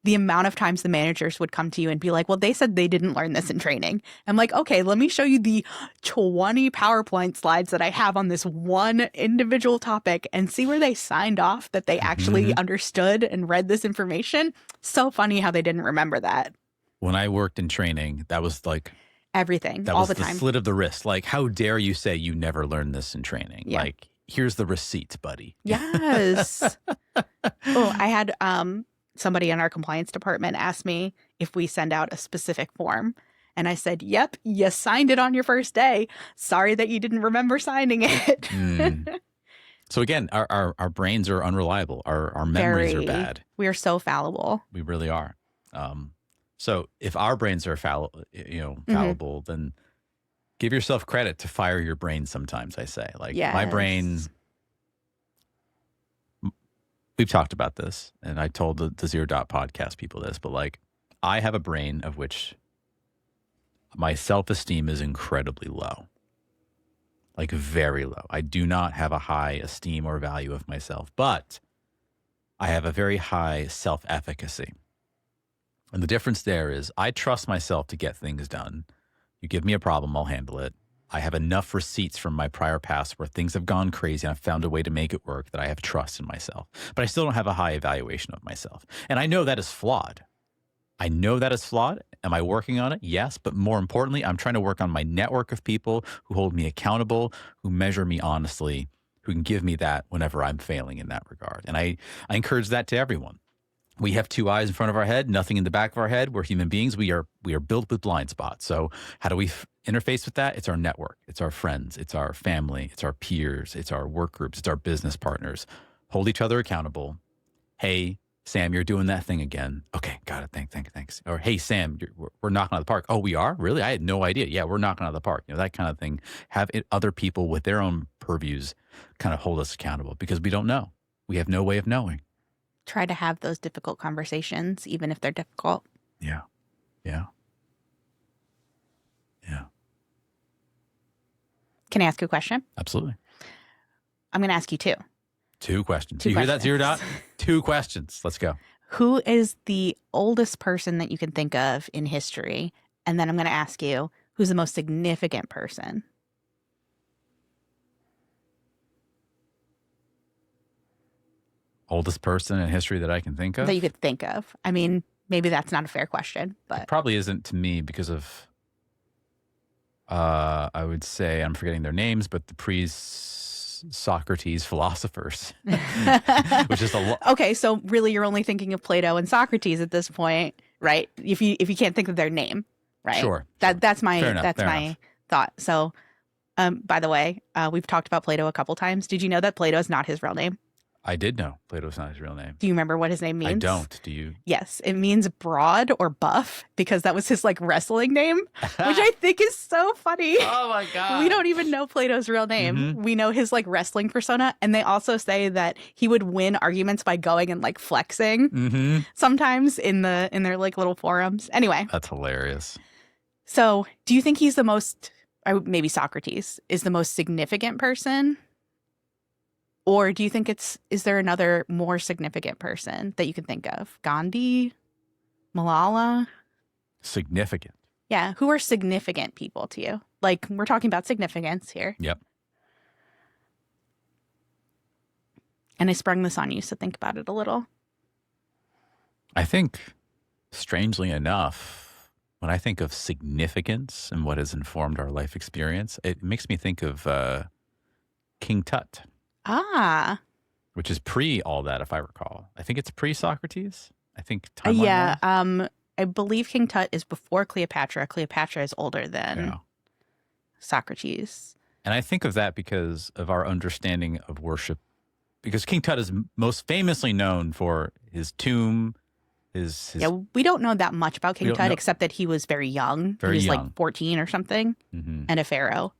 the amount of times the managers would come to you and be like, well, they said they didn't learn this in training. I'm like, okay, let me show you the 20 PowerPoint slides that I have on this one individual topic and see where they signed off that they actually understood and read this information. So funny how they didn't remember that. When I worked in training, that was like everything, all the time. That was the slit of the wrist. Like, how dare you say you never learned this in training? Yeah. Like, here's the receipts, buddy. Yes. I had somebody in our compliance department asked me if we send out a specific form. And I said, yep, you signed it on your first day. Sorry that you didn't remember signing it. So again, our brains are unreliable. Our memories are bad. We are so fallible. We really are. So if our brains are fallible, then give yourself credit to fire your brain sometimes, I say. Like my brain, we've talked about this, and I told the Zero Dot podcast people this, but like, I have a brain of which my self-esteem is incredibly low, like very low. I do not have a high esteem or value of myself, but I have a very high self-efficacy. And the difference there is I trust myself to get things done. You give me a problem, I'll handle it. I have enough receipts from my prior past where things have gone crazy and I've found a way to make it work that I have trust in myself. But I still don't have a high evaluation of myself. And I know that is flawed. I know that is flawed. Am I working on it? Yes. But more importantly, I'm trying to work on my network of people who hold me accountable, who measure me honestly, who can give me that whenever I'm failing in that regard. And I encourage that to everyone. We have two eyes in front of our head, nothing in the back of our head. We're human beings. We are built with blind spots. So how do we interface with that? It's our network. It's our friends. It's our family. It's our peers. It's our work groups. It's our business partners. Hold each other accountable. Hey, Sam, you're doing that thing again. Okay, got it. Thanks. Or, hey, Sam, we're knocking out of the park. Oh, we are? Really? I had no idea. Yeah, we're knocking out of the park. That kind of thing. Have other people with their own purviews kind of hold us accountable because we don't know. We have no way of knowing. Try to have those difficult conversations, even if they're difficult. Yeah. Can I ask you a question? Absolutely. I'm going to ask you two. Two questions. Two you questions. Hear that, Zero Dot? 2 questions. Let's go. Who is the oldest person that you can think of in history? And then I'm going to ask you, who's the most significant person? Oldest person in history that I can think of? That you could think of. I mean, maybe that's not a fair question, but It probably isn't to me because of, I would say, I'm forgetting their names, but the pre-Socrates philosophers, which is a lot. Okay, so really you're only thinking of Plato and Socrates at this point, right? If you can't think of their name, right? Sure. That's my Fair enough. thought. So, by the way, we've talked about Plato a couple times. Did you know that Plato is not his real name? I did know Plato's not his real name. Do you remember what his name means? I don't. Do you? Yes, it means broad or buff because that was his like wrestling name, which I think is so funny. Oh my God. We don't even know Plato's real name. Mm-hmm. We know his like wrestling persona, and they also say that he would win arguments by going and like flexing sometimes in their like little forums. Anyway, That's hilarious. so do you think he's the most, or maybe Socrates is the most significant person? Or do you think is there another more significant person that you can think of? Gandhi? Malala? Significant. Yeah. Who are significant people to you? Like, we're talking about significance here. Yep. And I sprung this on you, so think about it a little. I think, strangely enough, when I think of significance and what has informed our life experience, it makes me think of King Tut. Ah. Which is pre all that, if I recall. I think it's pre-Socrates. I think Yeah. timeline-wise. I believe King Tut is before Cleopatra. Cleopatra is older than Socrates. And I think of that because of our understanding of worship. Because King Tut is most famously known for his tomb, his Yeah, we don't know that much about King don't Tut know. except that he was very young. Very he was young. like 14 or something and a pharaoh.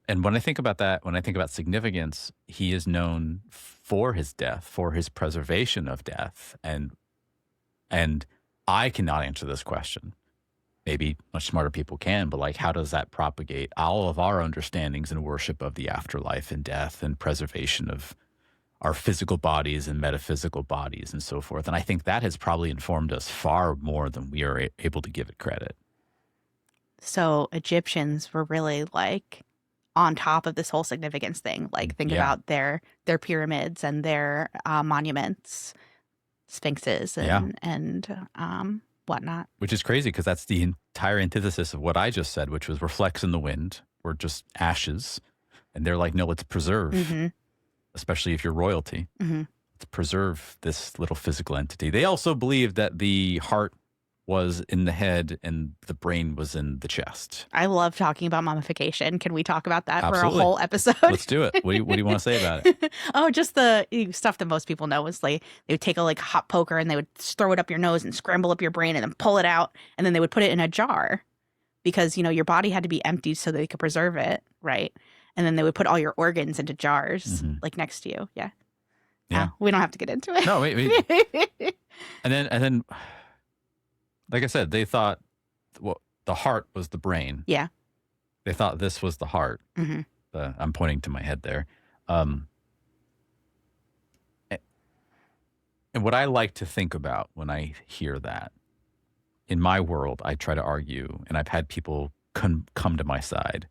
And when I think about that, when I think about significance, he is known for his death, for his preservation of death. And I cannot answer this question. Maybe much smarter people can, but like, how does that propagate all of our understandings and worship of the afterlife and death and preservation of our physical bodies and metaphysical bodies and so forth? And I think that has probably informed us far more than we are able to give it credit. So Egyptians were really like on top of this whole significance thing. Like, think about their pyramids and their monuments, sphinxes and whatnot. Which is crazy because that's the entire antithesis of what I just said, which was we're flecks in the wind. We're just ashes. And they're like, no, let's preserve, especially if you're royalty. Let's preserve this little physical entity. They also believe that the heart was in the head and the brain was in the chest. I love talking about mummification. Can we talk about that Absolutely. for a whole episode? Let's do it. What do you want to say about it? Oh, just the stuff that most people know is like they would take a like hot poker and they would throw it up your nose and scramble up your brain and then pull it out. And then they would put it in a jar because, you know, your body had to be emptied so they could preserve it. Right. and then they would put all your organs into jars, like next to you. Yeah. Yeah. We don't have to get into it. No, wait. and then, like I said, they thought the heart was the brain. Yeah. They thought this was the heart. I'm pointing to my head there. And what I like to think about when I hear that, in my world, I try to argue, and I've had people come to my side,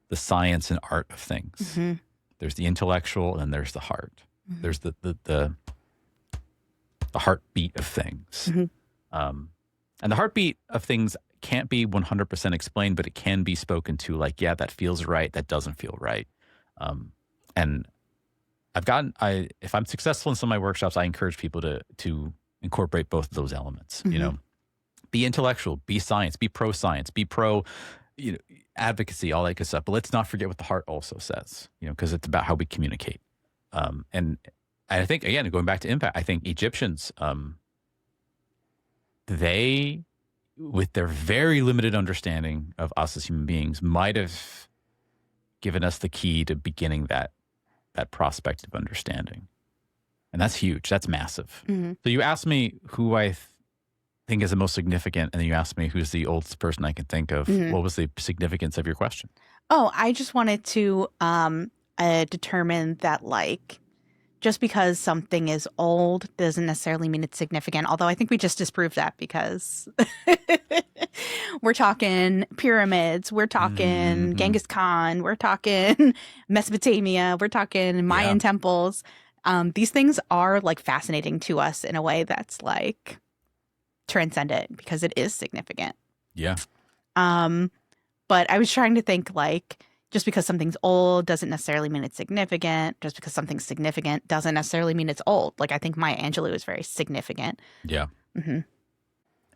the science and art of things. There's the intellectual, and there's the heart. There's the heartbeat of things. And the heartbeat of things can't be 100% explained, but it can be spoken to, like, yeah, that feels right, that doesn't feel right. And if I'm successful in some of my workshops, I encourage people to incorporate both of those elements. You know, be intellectual, be science, be pro-science, be pro, advocacy, all that good stuff. But let's not forget what the heart also says, because it's about how we communicate. And I think, again, going back to impact, I think Egyptians, they, with their very limited understanding of us as human beings, might have given us the key to beginning that prospect of understanding. And that's huge. That's massive. So you asked me who I think is the most significant, and then you asked me who's the oldest person I can think of. What was the significance of your question? Oh, I just wanted to determine that, like, just because something is old doesn't necessarily mean it's significant. Although I think we just disproved that, because we're talking pyramids, we're talking Genghis Khan, we're talking Mesopotamia, we're talking Mayan temples. These things are, like, fascinating to us in a way that's, like, transcendent, because it is significant. Yeah. But I was trying to think, like, just because something's old doesn't necessarily mean it's significant. Just because something's significant doesn't necessarily mean it's old. Like, I think Maya Angelou is very significant. Yeah.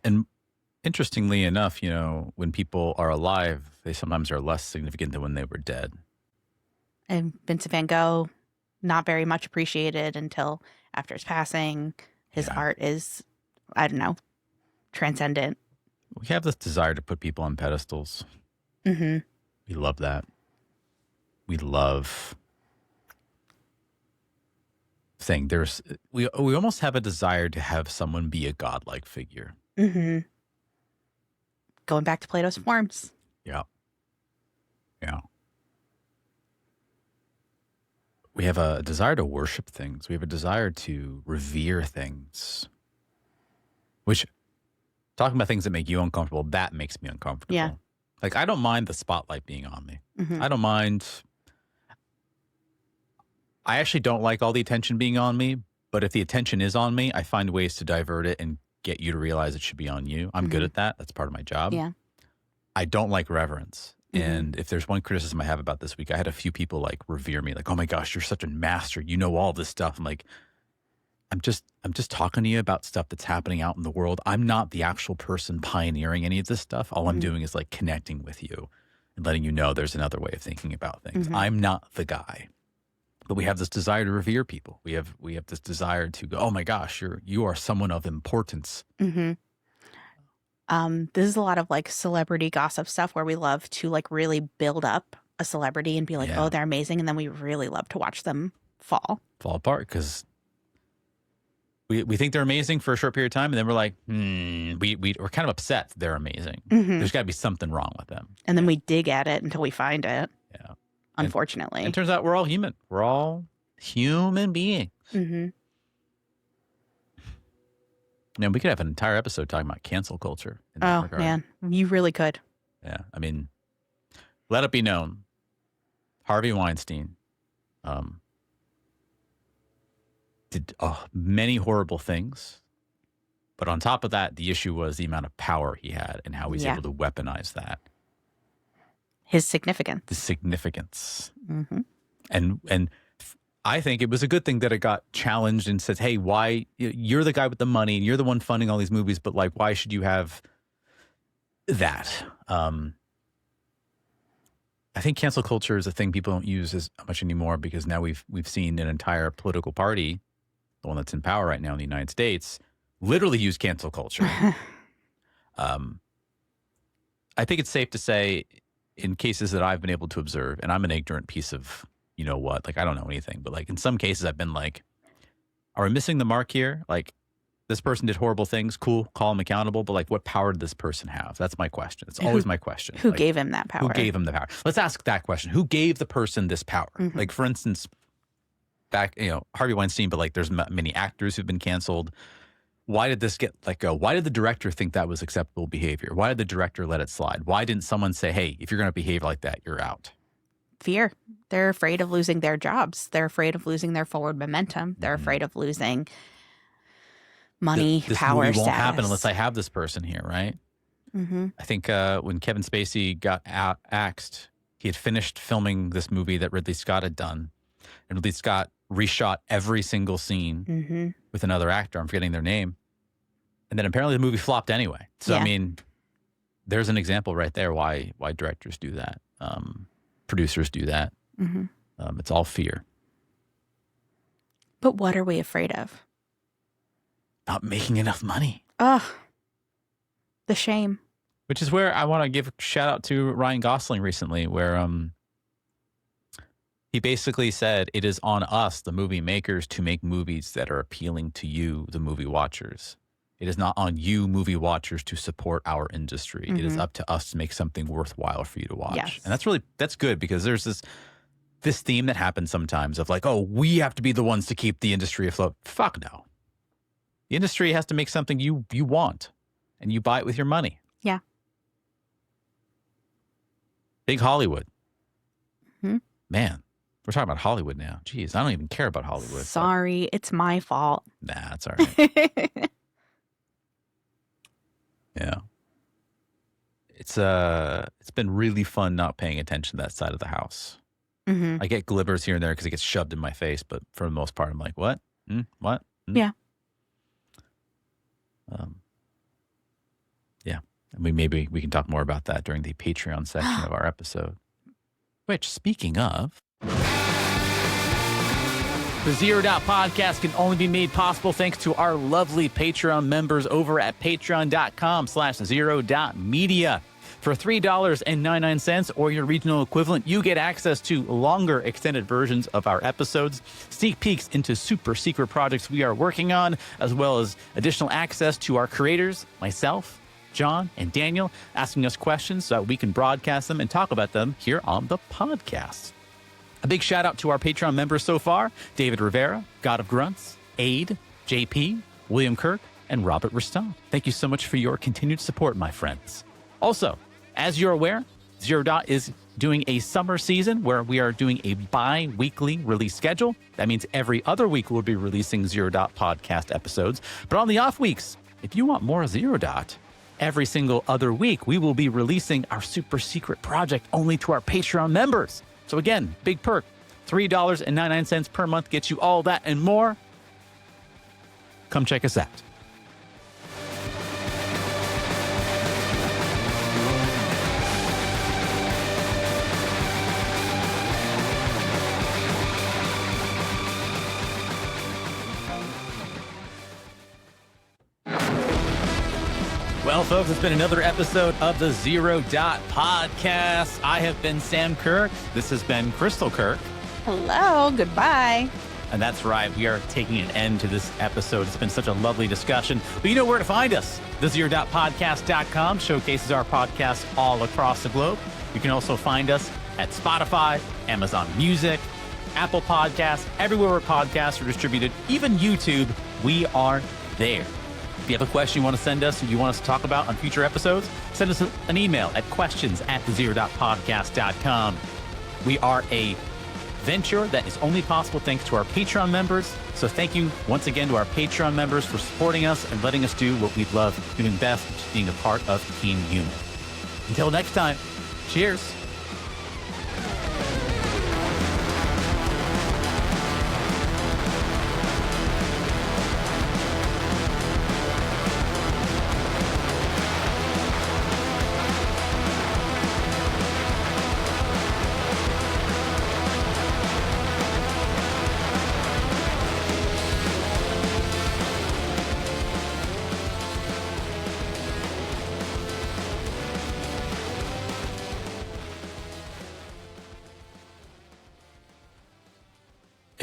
And interestingly enough, when people are alive, they sometimes are less significant than when they were dead. And Vincent van Gogh, not very much appreciated until after his passing. His art is, I don't know, transcendent. We have this desire to put people on pedestals. We love that. We love saying we almost have a desire to have someone be a godlike figure. Going back to Plato's forms. Yeah. We have a desire to worship things. We have a desire to revere things. Which, talking about things that make you uncomfortable, that makes me uncomfortable. Yeah. Like, I don't mind the spotlight being on me. I don't mind. I actually don't like all the attention being on me, but if the attention is on me, I find ways to divert it and get you to realize it should be on you. I'm good at that. That's part of my job. Yeah. I don't like reverence. And if there's one criticism I have about this week, I had a few people, like, revere me, like, oh my gosh, you're such a master. You know all this stuff. I'm like, I'm just talking to you about stuff that's happening out in the world. I'm not the actual person pioneering any of this stuff. All I'm doing is, like, connecting with you and letting you know there's another way of thinking about things. I'm not the guy. But we have this desire to revere people. We have this desire to go, oh my gosh, you are someone of importance. This is a lot of, like, celebrity gossip stuff where we love to, like, really build up a celebrity and be like, oh, they're amazing. And then we really love to watch them fall apart, because we think they're amazing for a short period of time, and then we're like, we're kind of upset they're amazing. There's got to be something wrong with them. And then we dig at it until we find it. Yeah. Unfortunately. And it turns out we're all human. We're all human beings. Now, we could have an entire episode talking about cancel culture. In that regard. Man, you really could. Yeah. I mean, let it be known, Harvey Weinstein did many horrible things. But on top of that, the issue was the amount of power he had and how he's able to weaponize that. His significance. The significance. And I think it was a good thing that it got challenged and said, hey, why, you're the guy with the money and you're the one funding all these movies, but, like, why should you have that? I think cancel culture is a thing people don't use as much anymore, because now we've seen an entire political party, the one that's in power right now in the United States, literally use cancel culture. I think it's safe to say in cases that I've been able to observe, and I'm an ignorant piece of, you know what, like I don't know anything, but like in some cases I've been like, are we missing the mark here? Like this person did horrible things. Cool. Call them accountable. But like, what power did this person have? That's my question. It's always my question. Who like, gave him that power? Who gave him the power? Let's ask that question. Who gave the person this power? Like for instance, back, Harvey Weinstein, but like there's many actors who've been canceled. Why did this get let go? Why did the director think that was acceptable behavior? Why did the director let it slide? Why didn't someone say, hey, if you're going to behave like that, you're out? Fear. They're afraid of losing their jobs. They're afraid of losing their forward momentum. They're afraid of losing money, this power, movie won't status. happen unless I have this person here, right? I think when Kevin Spacey got axed, he had finished filming this movie that Ridley Scott had done. And Ridley Scott reshot every single scene with another actor. I'm forgetting their name. And then apparently the movie flopped anyway. So, I mean, there's an example right there why directors do that. Producers do that. It's all fear. But what are we afraid of? Not making enough money. Ugh. The shame. Which is where I want to give a shout out to Ryan Gosling recently, where he basically said it is on us, the movie makers, to make movies that are appealing to you, the movie watchers. It is not on you, movie watchers, to support our industry. It is up to us to make something worthwhile for you to watch. Yes. And that's good because there's this theme that happens sometimes of like, oh, we have to be the ones to keep the industry afloat. Fuck no. The industry has to make something you want, and you buy it with your money. Yeah. Big Hollywood. Man, we're talking about Hollywood now. Jeez, I don't even care about Hollywood. Sorry, it's my fault. Nah, it's all right. Yeah. It's been really fun not paying attention to that side of the house. I get glibbers here and there because it gets shoved in my face, but for the most part, I'm like, what? What? Yeah. Yeah. I mean, maybe we can talk more about that during the Patreon section of our episode. Which, speaking of, the Zero Dot Podcast can only be made possible thanks to our lovely Patreon members over at patreon.com/0.media. For $3.99 or your regional equivalent, you get access to longer extended versions of our episodes, sneak peeks into super secret projects we are working on, as well as additional access to our creators, myself, John, and Daniel, asking us questions so that we can broadcast them and talk about them here on the podcast. A big shout out to our Patreon members so far: David Rivera, God of Grunts, Aid, JP, William Kirk, and Robert Riston. Thank you so much for your continued support, my friends. Also, as you're aware, Zero Dot is doing a summer season where we are doing a bi-weekly release schedule. That means every other week we'll be releasing Zero Dot podcast episodes. But on the off weeks, if you want more Zero Dot, every single other week we will be releasing our super secret project only to our Patreon members. So again, big perk, $3.99 per month gets you all that and more. Come check us out. Well, folks, it's been another episode of the Zero Dot Podcast. I have been Sam Kirk. This has been Crystal Kirk. Hello, goodbye. And that's right. We are taking an end to this episode. It's been such a lovely discussion. But you know where to find us. TheZeroDotPodcast.com showcases our podcasts all across the globe. You can also find us at Spotify, Amazon Music, Apple Podcasts, everywhere where podcasts are distributed, even YouTube. We are there. If you have a question you want to send us or you want us to talk about on future episodes, send us an email at questions@theZeroDotPodcast.com. We are a venture that is only possible thanks to our Patreon members. So thank you once again to our Patreon members for supporting us and letting us do what we love doing best, which is being a part of Team Human. Until next time, cheers.